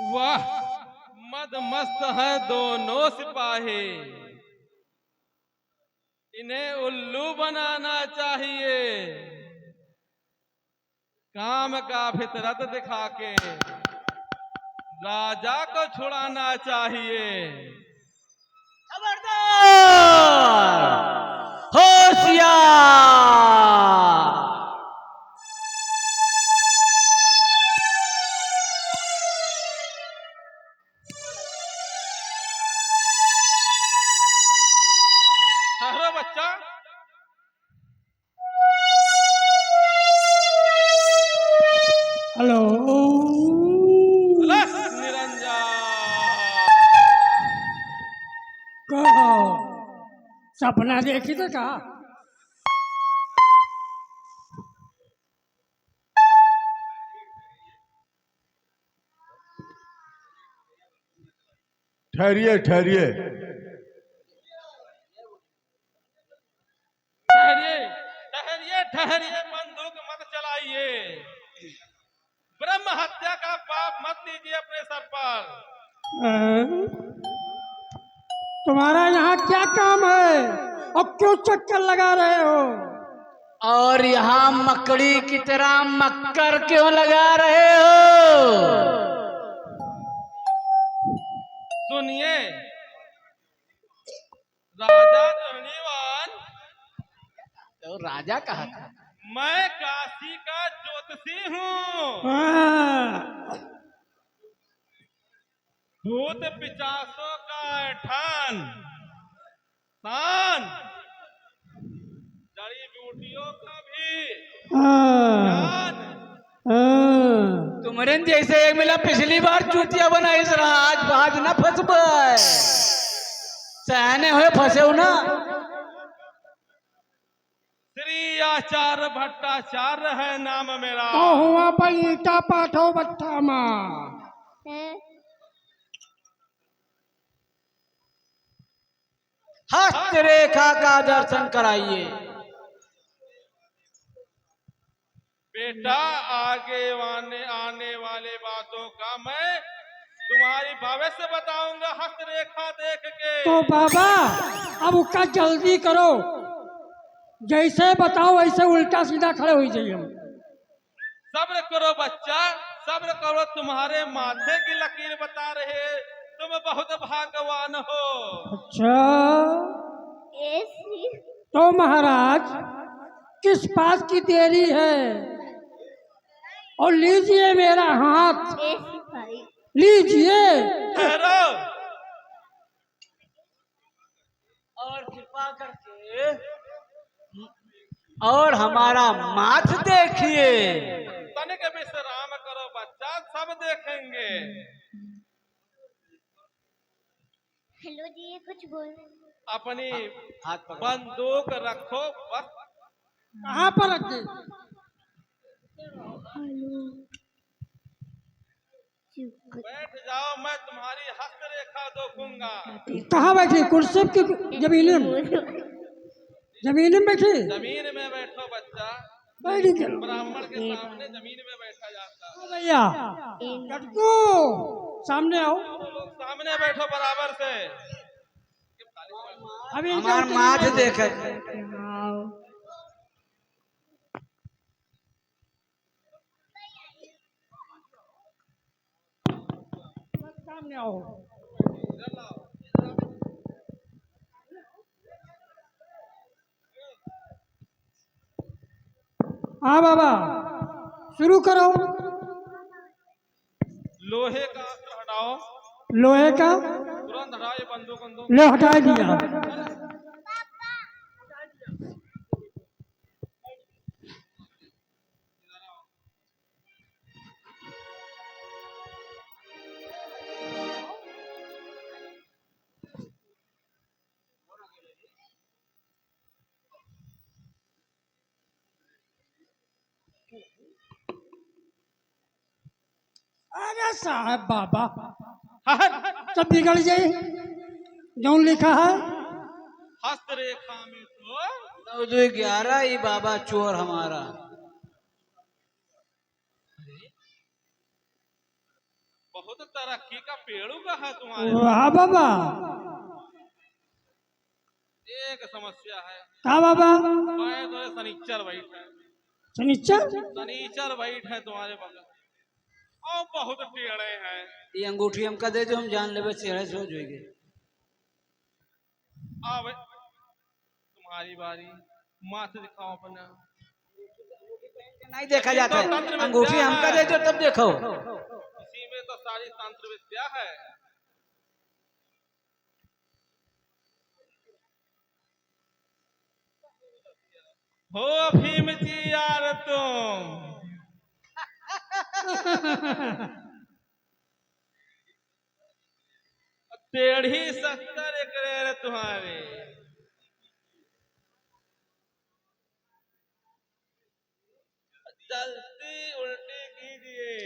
वाह, मद मस्त है दोनों सिपाही, इन्हें उल्लू बनाना चाहिए। काम का फितरत दिखा के राजा को छुड़ाना चाहिए। खबरदार, होशियार। ठहरो बच्चा। हेलो अलस निरंजन। कहो सपना देखी तो कहा। ठहरिए ठहरिए। ठहरिए ठहरिए ठहरिए, बंदूक मत चलाइए। ब्रह्म हत्या का पाप मत लीजिए अपने सर पर। तुम्हारा यहाँ क्या काम है और क्यों चक्कर लगा रहे हो। और यहाँ मकड़ी की तरह मक्कर क्यों लगा रहे हो। सुनिए राजा धनीवान, तो राजा कहा था। मैं काशी का ज्योतिषी हूँ। हाँ, भूत पिचासों का ऐठान तान, जड़ी बूटियों का भी ज्ञान। तुम्हारे जैसे एक मिला पिछली बार चूतिया बना इस आज बाज न फंस सहने हुए फंसे हो ना। श्री आचार्य भट्टाचार्य है नाम मेरा। तो हुआ पर ईटा पाठो बट्टा माँ। हस्त रेखा का दर्शन कराइए। बेटा आगे आने वाले बातों का मैं तुम्हारी भविष्य बताऊंगा हस्तरेखा देख के। तो बाबा अब उसका जल्दी करो, जैसे बताओ वैसे उल्टा सीधा खड़े हो जाइए हम। सब्र करो बच्चा, सब्र करो, तुम्हारे माथे की लकीर बता रहे, तुम बहुत भाग्यवान हो। अच्छा तो महाराज किस बात की देरी है, और लीजिए मेरा हाथ लीजिए। ठहरो। और कृपा करके और हमारा माथ देखिए। तनिक विश्राम करो बच्चा, सब देखेंगे। हेलो जी, ये कुछ बोल रहे हैं? अपनी हाथ पकड़ो। बंदूक रखो बस। कहाँ पर रख दे। बैठ जाओ, मैं तुम्हारी हस्तरेखा देखूंगा। कहाँ बैठी, कुर्सी की जमीन में बैठी। जमीन में बैठो बच्चा, बैठी चलो ब्राह्मण के सामने जमीन में बैठा जाता है। भैया कटकू सामने आओ। सामने बैठो बराबर से। अभी हमार माथ देखे सामने आओ। हाँ बाबा शुरू करो। लोहे का अस्त्र हटाओ, लोहे का तुरंत हटाओ ये बंदूक बंदूक। ले हटा दिया। अरे साहब बाबा सब बिगड़ जाए जो लिखा है। हस्तरेखा में तो 9 2 11 ही बाबा चोर हमारा। बहुत तरक्की का पेड़ू का है तुम्हारे। वाह बाबा। एक समस्या है, क्या बाबा? मैं तो शनिचर बैठ है, शनिचर शनिचर बैठ है तुम्हारे बगल और बहुत टेढ़े हैं। ये अंगूठी हमका दे दो, हम जान लेवे चेहरे से हो जाएंगे। अब तुम्हारी बारी, माथ दिखाओ अपना। नहीं देखा जाता तो तंत्र है, विद्या अंगूठी हमका है। दे दो तब देखो। इसी में तो सारी तंत्र विद्या है। हो भीम जी यार तुम। टेढ़ी 70 एकड़ तुम्हारे। जल्दी उल्टी कीजिए,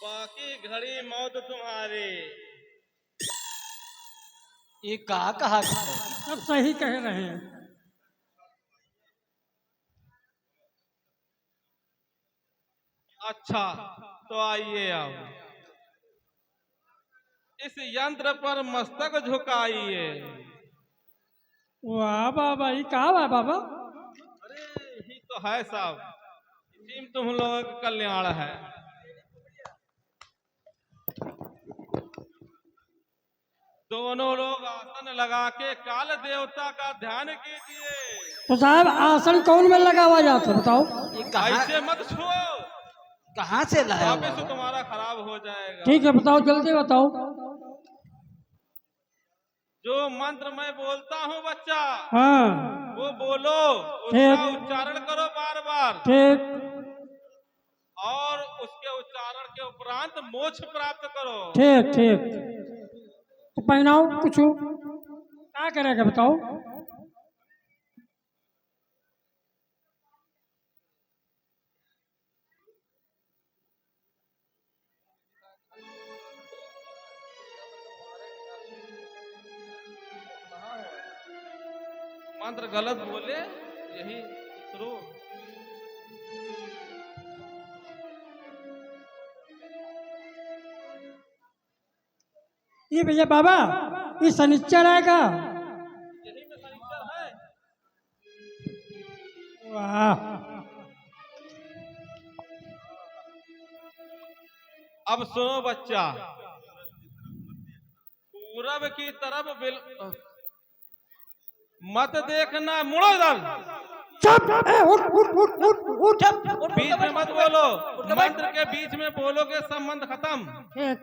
बाकी घड़ी मौत तुम्हारी। ये कहा है? सब सही कह रहे हैं। अच्छा तो आइए अब इस यंत्र पर मस्तक झुकाइए। वाह बाबा ये कहा है बाबा? अरे यही तो है साहब, इसी में तुम लोगों का कल्याण है। दोनों लोग आसन लगा के काल देवता का ध्यान कीजिए। तो साहब आसन कौन में लगा हुआ जाता है बताओ? ये कहाँ ऐसे मत छुओ, कहाँ से लाया हुआ? वापस तुम्हारा खराब हो जाएगा। ठीक है बताओ जल्दी बताओ। जो मंत्र मैं बोलता हूँ बच्चा, हाँ वो बोलो, ठीक। उसका उच्चारण करो बार बार, ठीक और उसके उच्चारण के उपरांत मोक्ष प्राप्त करो। ठीक ठीक। तो पहनाओ कुछ क्या करेगा बताओ? मंत्र गलत बोले यही शुरू। ये भैया बाबा ये शनिचर आएगा। यही में शनिचर है। वाह अब सुनो बच्चा, पूरब की तरफ मत देखना, मुड़ो इधर। चुप उठ बीच में मत बोलो, मंत्र के बीच में बोलोगे संबंध खत्म। ठीक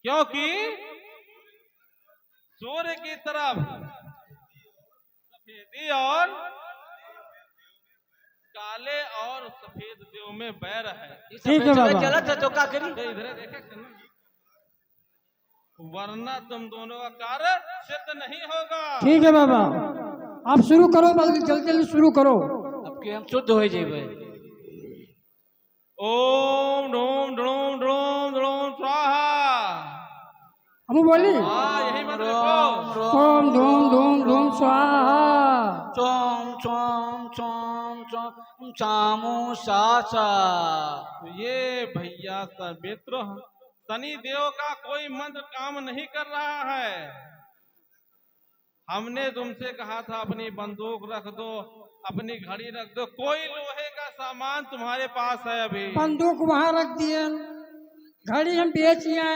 क्योंकि सूर्य की तरफ सफेदी और काले और सफेद देव में बैर है। ठीक है बाबा। गलत है तो क्या करी? इधर देखे, वरना तुम दोनों का कार्य सिद्ध नहीं होगा। ठीक है बाबा आप शुरू करो, जल्दी जल्दी शुरू करो। अब के हम शुद्ध हो जाए। ओम ढोम ढोम ढोम ढोम स्वाहा। हम बोली हाँ यही मत लिखो। ओम धूम धूम धूम स्वाहा। चोम चोम चोम चोम चामू सासा। ये भैया सवित्र शनि देव का कोई मंत्र काम नहीं कर रहा है। हमने तुमसे कहा था अपनी बंदूक रख दो, अपनी घड़ी रख दो, कोई लोहे का सामान तुम्हारे पास है अभी? बंदूक वहाँ रख दिए, घड़ी हम बेचिए,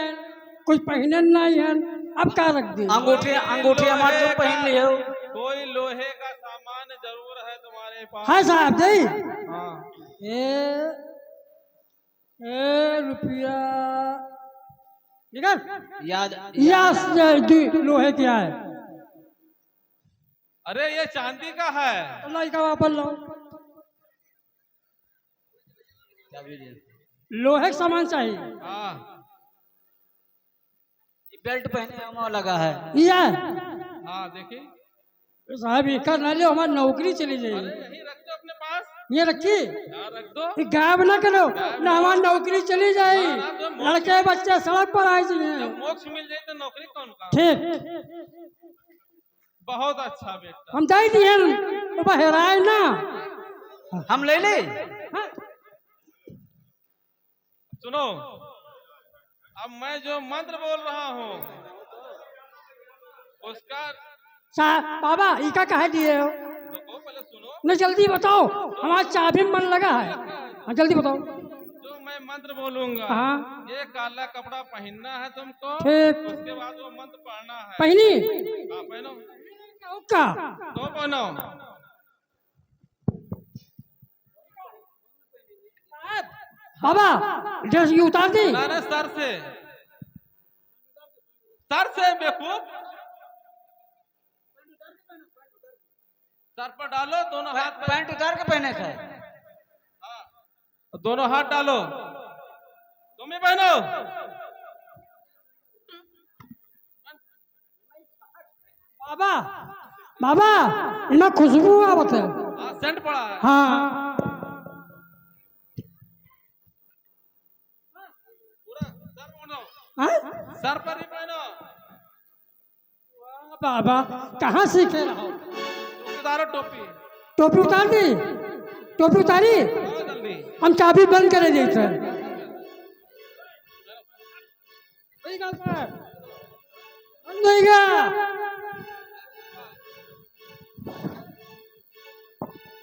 कुछ पहने नहीं है, अब क्या रख दिए? अंगूठी अंगूठी हमारे तुम पहन लिए हो। कोई लोहे का सामान जरूर है तुम्हारे पास? है साहब जी। हाँ। ए रुपया निकल याद लोहे क्या है? अरे ये चांदी का है। अल्लाह का वापस लो। लोहे का सामान चाहिए। हाँ। बेल्ट पहने हुआ लगा है। ये हाँ देखिए साहब, एक न लो, हमारी नौकरी चली जाएगी। यही रख दो अपने पास। ये रखी, यहाँ रख दो। गायब ना करो, ना हमारी नौकरी चली जाएगी। लड़के बच्चे सड़क पर आए चाहिए। मोक्ष मिल जाए तो नौकरी कौन का? ठीक, बहुत अच्छा बेटा। हम दे दिए तो हेराए ना, हम ले ले। सुनो, अब मैं जो मंत्र बोल रहा हूँ उसका बाबा इका कहे दिए हो? रुको पहले सुनो। नहीं जल्दी बताओ, हमारा चाबी में मन लगा है। हाँ जल्दी बताओ। जो मैं मंत्र बोलूंगा, हाँ ये काला कपड़ा पहनना है तुमको। ठीक। उसके बाद वो मंत्र पढ़ना है। पहनी? हाँ पहनो। का तो पहनो। बाबा ड्रेस ये उतार दी। अरे सर से बेवकूफ। सर पर डालो, दोनों हाथ पे। पैंट उतार के पहने का है। दोनों हाथ डालो। तुम भी पहनो। बाबा बाबा इनमें खुशबू आवत है। हाँ सेंट पड़ा है। हाँ पूरा सर पहनो। हाँ? सर पर ही पहनो। बाबा कहाँ सीखे रहो? उतारो टोपी। टोपी उतार दी? टोपी उतारी? बहुत जल्दी। हम चाबी बंद करे देते। बंद हो गया।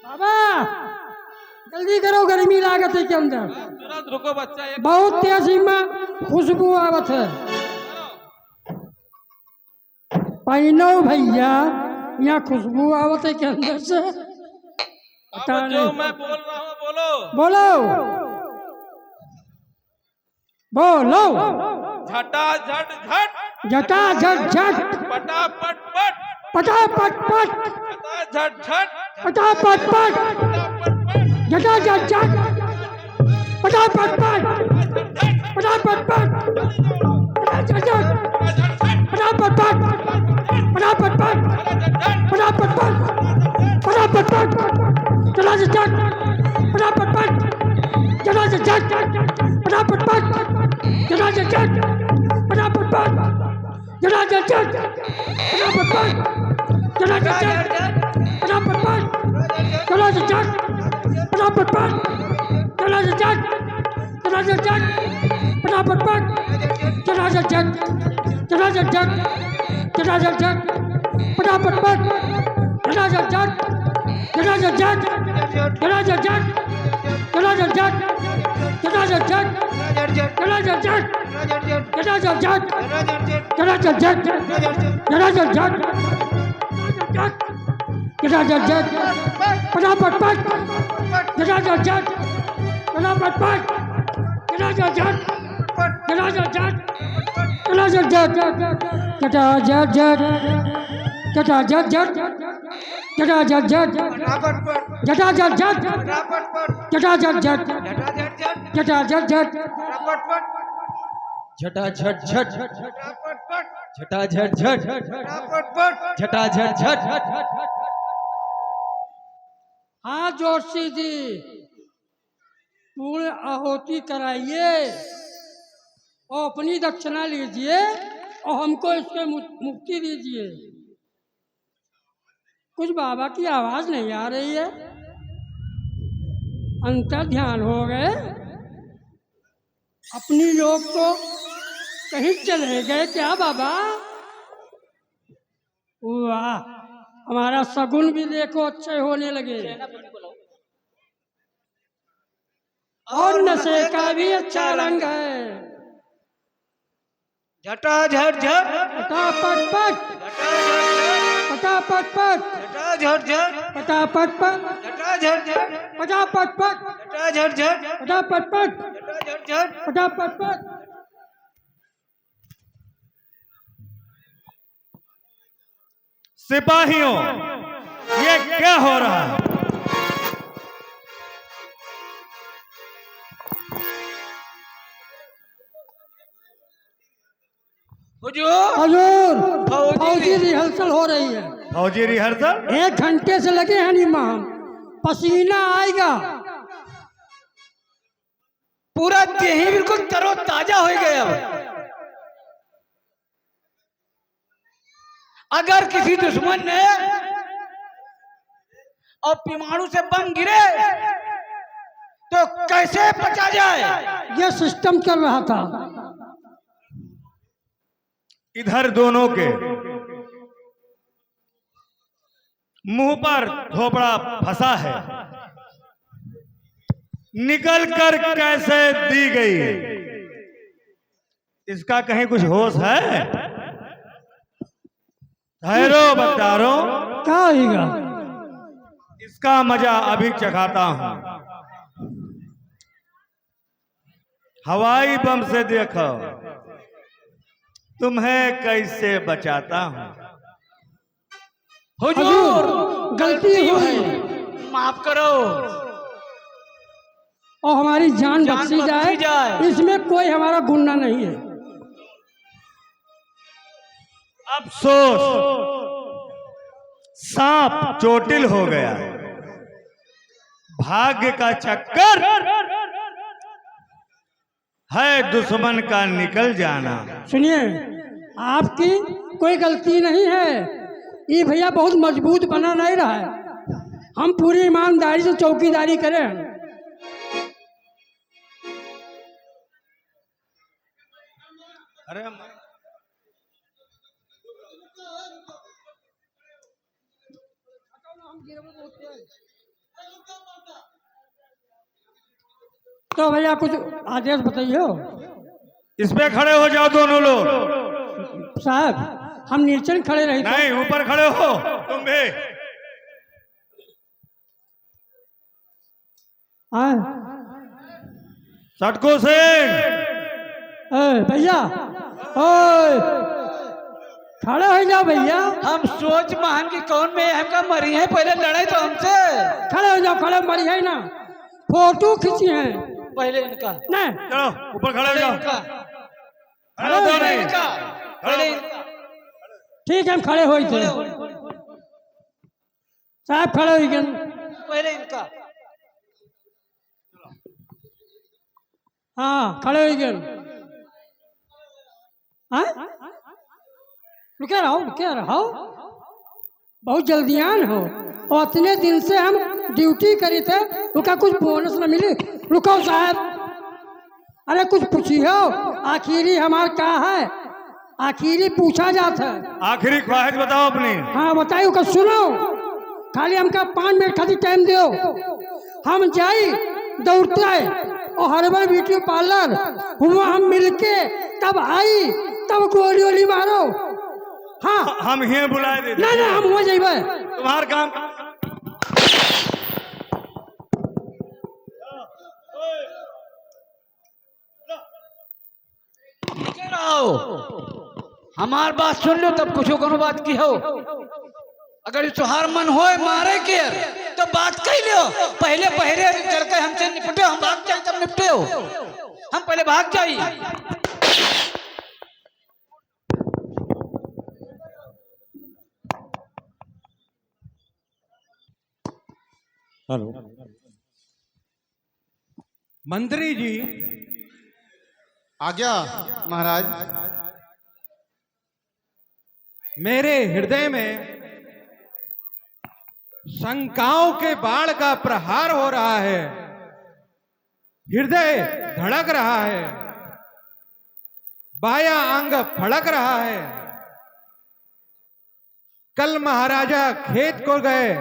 बाबा जल्दी करो, गर्मी लागत है के अंदर। तुरंत रुको बच्चा। एक बहुत तेज में खुशबू आवत है। पहनो भैया, यहाँ खुशबू आवत है के अंदर से। अब जो मैं बोल रहा हूँ बोलो। बोलो बोलो। झटा झट झट, जटा झट झट, पटापट पट, पटापट पट, झटा झट झट, पटापट पट, जटा झट झट, पटापट पट, पटापट पट, झट झट, पटापट पट, पटापट पट, पटापट पट, पटापट पट, जटा झट झट, पटापट पट, जटा झट झट, पटापट पट, जटा झट झट, पटापट पट, जटा झट झट, पटापट पट, जटा झट झट, पटापट पट, जटा झट झट, पटापट पट, जटा झट झट, जटा झट झट, पटापट पट, जटा झट झट, जटा झट झट, जटा झट झट, पटापट पट, जटा झट झट, जटा झट झट, जटा झट झट, जटा झट झट, जटा झट झट, जटा झट झट, जटा झट झट, जटा झट झट, जटा झट झट, जटा झट झट, पटापट पट, जटा झट झट, पटापट पट, जटा झट झट, जटा झट झट, जटा झट झट, जटा झट झट, जटा झट झट, जटा झट झट, जटा झट झट, जटा झट झट, जटा झट झट, झटा झट झट, झटा झट झट, झटा झट झट। हाँ जोशी जी, पूर्ण आहुति कराइए और अपनी दक्षिणा लीजिए और हमको इससे मुक्ति दीजिए। कुछ बाबा की आवाज नहीं आ रही है, अंतर ध्यान हो गए। अपनी लोग को कहीं चले गए क्या बाबा? वाह, हमारा शगुन भी देखो अच्छे होने लगे और नशे का भी अच्छा रंग है। झटा झट झट, पटापट पट, पटापट पट, झटा झट झट, पटापट पट, झटा झट झट, पटापट पट, झटा झट झट, पटापट पट, झटा झट झट। पटापट पट। सिपाहियों, ये क्या हो रहा है? हुजूर, हजूर, फौजी फौजी रिहर्सल हो रही है। फौजी रिहर्सल? 1 घंटे से लगे हैं नीमा हम, पसीना आएगा। पूरा देही बिल्कुल तरोताजा हो गया। अब अगर किसी दुश्मन ने और परमाणु से बम गिरे तो कैसे बचा जाए? ये सिस्टम चल रहा था। इधर दोनों के मुंह पर थोपड़ा फंसा है, निकल कर कैसे दी गई? इसका कहीं कुछ होश है? ठहरो बच्चारों, क्या होगा? इसका मजा अभी चखाता हूं। हवाई बम से देखो तुम्हें कैसे बचाता हूं। हुजूर, गलती हुई, माफ करो और हमारी जान बख्शी जाए, इसमें कोई हमारा गुनाह नहीं है। अफसोस, सांप चोटिल हो गया। भाग्य का चक्कर है दुश्मन का निकल जाना। सुनिए, आपकी कोई गलती नहीं है। ये भैया बहुत मजबूत बना नहीं रहा है। हम पूरी ईमानदारी से चौकीदारी करें। अरे तो भैया कुछ आदेश बताइए। इस पे खड़े हो जाओ दोनों लोग। साहब, हम नीचे खड़े रहे। नहीं, ऊपर खड़े हो तुम भी। सटको सिंह, भैया, ओए खड़े हो जाओ भैया। हम सोच मान की कौन में हमका मरी है, पहले लड़ाई तो हमसे। खड़े हो जाओ, खड़े मरी है ना, फोटो खींची है पहले इनका। नहीं, चलो ऊपर खड़े हो जाओ। खड़े हो पहले जाओ। इनका, पहले इनका। ठीक है, हम खड़े हो थे। साहब खड़े हो गए। पहले इनका। हाँ, खड़े हो गए। रुके रहो, बहुत जल्दियान हो। और इतने दिन से हम ड्यूटी करी थे, रुका कुछ बोनस न मिले। रुको साहब, अरे कुछ पूछियो, आखिरी हमार क्या है? आखिरी पूछा जाता है। आखिरी ख्वाहिश बताओ अपनी। हाँ बताइयो, का सुनो, खाली हमका 5 मिनट खाली टाइम दो। हम जाई दौड़ते और हर्बल ब्यूटी पार्लर हुआ, हम मिलके तब आई, तब गोली वोली मारो। हाँ, हम ही बुलाए देते। नहीं नहीं, हम हो जाइबे। तुम्हार काम। हमार बात सुन लो, तब कुछ कोनो बात की हो। अगर तुहार मन हो मारे के तो बात कही लो। पहले चल के हमसे निपटे, हम भाग जाए तब निपटे हो। हम पहले भाग जाइए। हेलो मंत्री जी। आज्ञा महाराज। मेरे हृदय में शंकाओं के बाढ़ का प्रहार हो रहा है, हृदय धड़क रहा है। बायां अंग फड़क रहा है। कल महाराजा खेत को गए,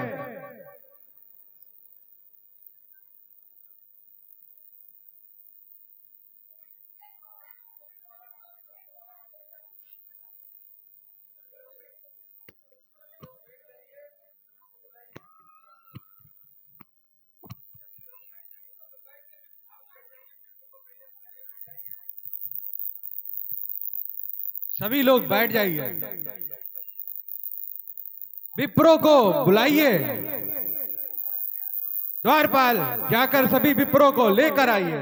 सभी लोग बैठ जाइए, विप्रो को बुलाइए, द्वारपाल जाकर सभी विप्रो को लेकर आइए।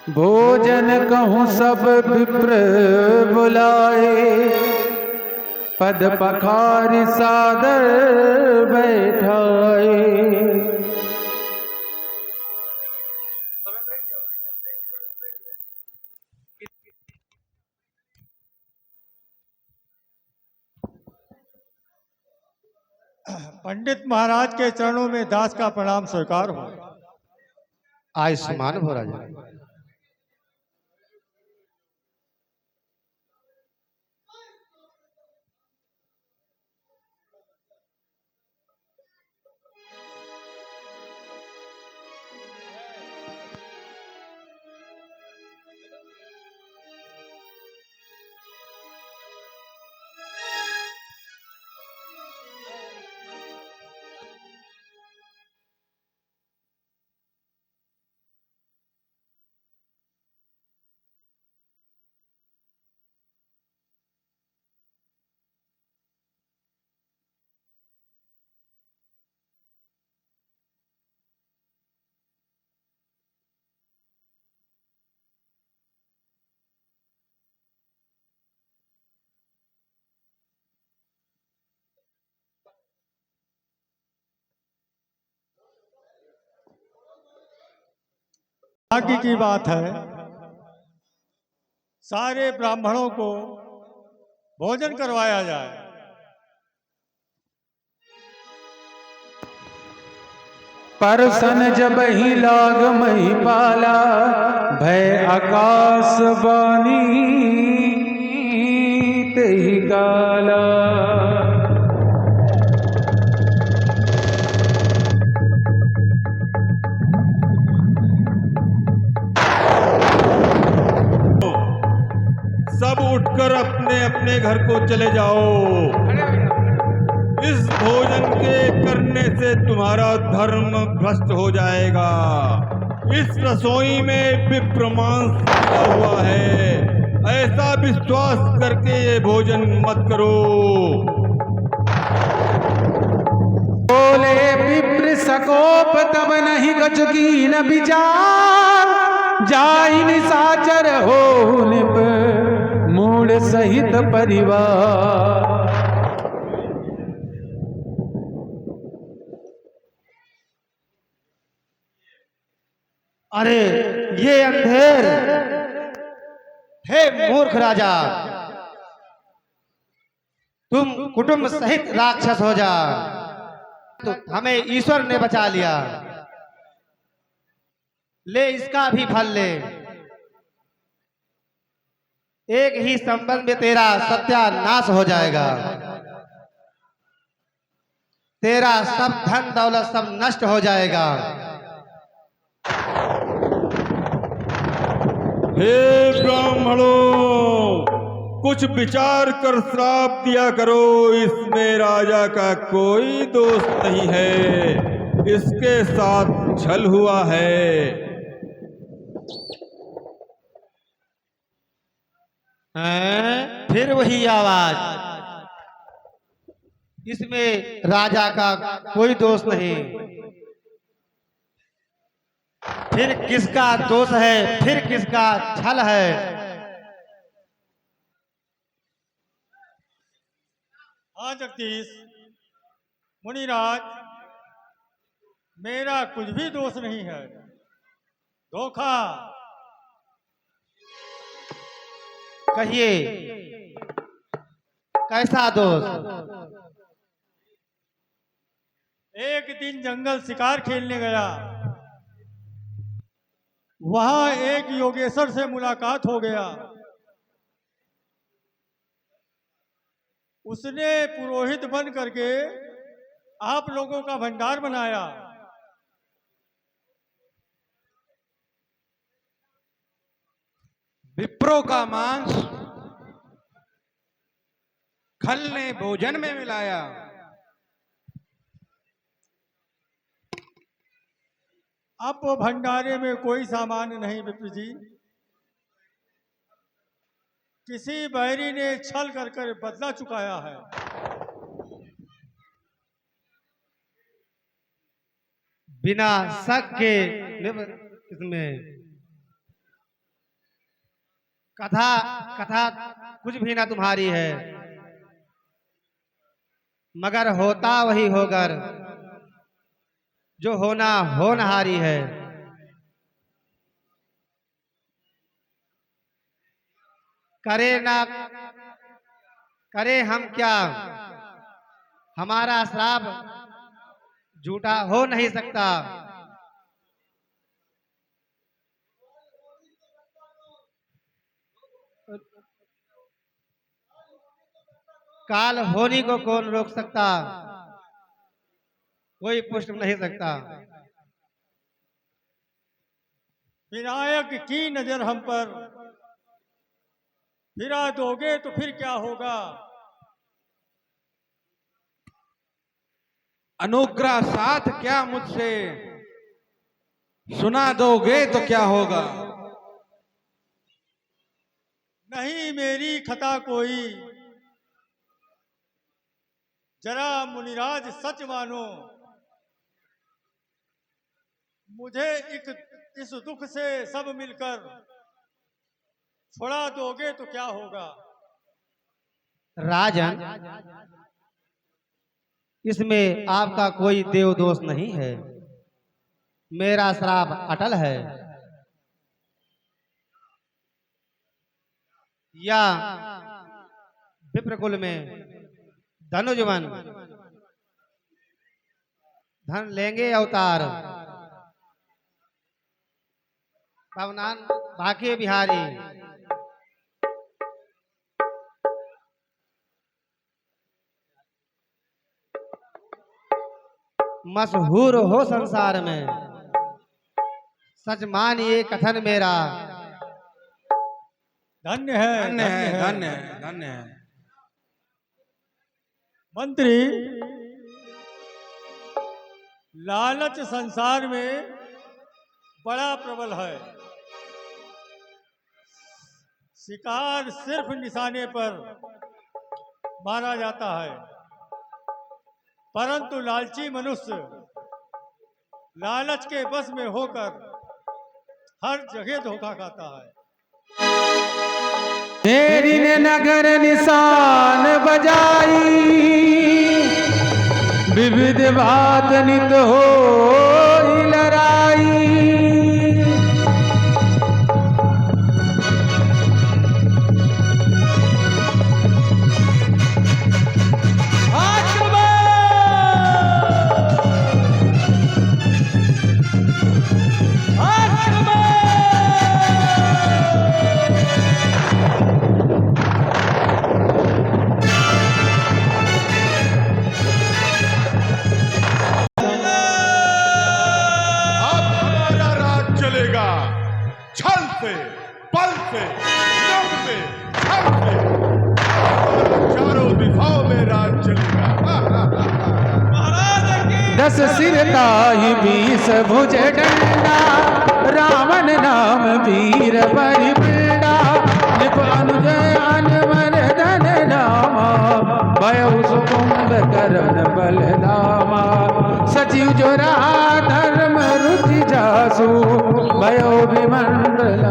भोजन कहूँ सब विप्र बुलाए, पद पखार सादर बैठाए। पंडित महाराज के चरणों में दास का प्रणाम स्वीकार हो। आयुष्मान हो राजा। भाग्य की बात है, सारे ब्राह्मणों को भोजन करवाया जाए। परसन जब ही लाग मही पाला, भय आकाश बानी ते ही गाला। सब उठकर अपने अपने घर को चले जाओ। इस भोजन के करने से तुम्हारा धर्म भ्रष्ट हो जाएगा। इस रसोई में विप्रमांस लगा हुआ है, ऐसा विश्वास करके ये भोजन मत करो। बोले विप्र सकोप तब नहीं गचुकी न विचार, जाई निशाचर हो निप मूड सहित परिवार। अरे ये अंधेर, हे मूर्ख राजा, तुम कुटुंब सहित राक्षस हो जा। तो हमें ईश्वर ने बचा लिया, ले इसका भी फल ले। एक ही संबंध में तेरा सत्यानाश हो जाएगा, तेरा सब धन दौलत सब नष्ट हो जाएगा। हे ब्राह्मणों, कुछ विचार कर श्राप दिया करो। इसमें राजा का कोई दोष नहीं है, इसके साथ छल हुआ है। फिर वही आवाज, इसमें राजा का कोई दोष नहीं। फिर किसका दोष है, फिर किसका छल है? हाँ जगदीश, मुनिराज, मेरा कुछ भी दोष नहीं है। धोखा कहिए। कैसा दोष? एक दिन जंगल शिकार खेलने गया। वहां एक योगेश्वर से मुलाकात हो गया। उसने पुरोहित बन करके आप लोगों का भंडार बनाया। विप्रो का मांस खल ने भोजन में मिलाया। अब वो भंडारे में कोई सामान नहीं विप्र जी। किसी बैरी ने छल कर कर बदला चुकाया है। बिना शक के इसमें कथा कुछ भी ना तुम्हारी है, मगर होता वही होकर जो होना होनहारी है। करे ना करे हम क्या, हमारा श्राप झूठा हो नहीं सकता। काल होनी को कौन रोक सकता, कोई पुष्ट नहीं सकता। विनायक की नजर हम पर फिरा दोगे तो फिर क्या होगा? अनुग्रह साथ क्या मुझसे सुना दोगे तो क्या होगा? नहीं मेरी खता कोई, जरा मुनिराज सच मानो। मुझे इस दुख से सब मिलकर छोड़ा दोगे तो क्या होगा? राजन, इसमें आपका कोई देव दोष नहीं है। मेरा श्राप अटल है। या विप्रकुल में धनुजवन धन लेंगे अवतार। पवनान बाके बिहारी मशहूर हो संसार में, सच मानिए कथन मेरा। धन्य है, धन्य है, धन्य है, धन्य है। मंत्री, लालच संसार में बड़ा प्रबल है। शिकार सिर्फ निशाने पर मारा जाता है, परंतु लालची मनुष्य लालच के बस में होकर हर जगह धोखा खाता है। तेरी ने नगर निशान बजाई, विविध बात नित हो लड़ाई। छल से, बल से, युद्ध से, छल से चारों दिशाओं में राज चलेगा। 10 सिर ताहि 20 भुज डंडा, रावण नाम वीर परिपीड़ा। निप अनुजय अनवर धन नामा, भयउ सुकुंभ करण बल धामा। सचिव जोरा धर्म रुचि जासु, भयो विमंडल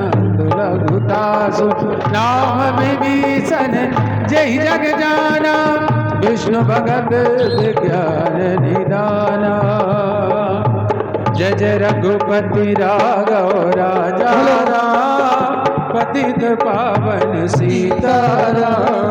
लघुतासु। नाम विभीषण जय जग जाना, विष्णु भगत विज्ञान निदाना। जय जय रघुपति राघव राजा राम, पतित पावन सीताराम।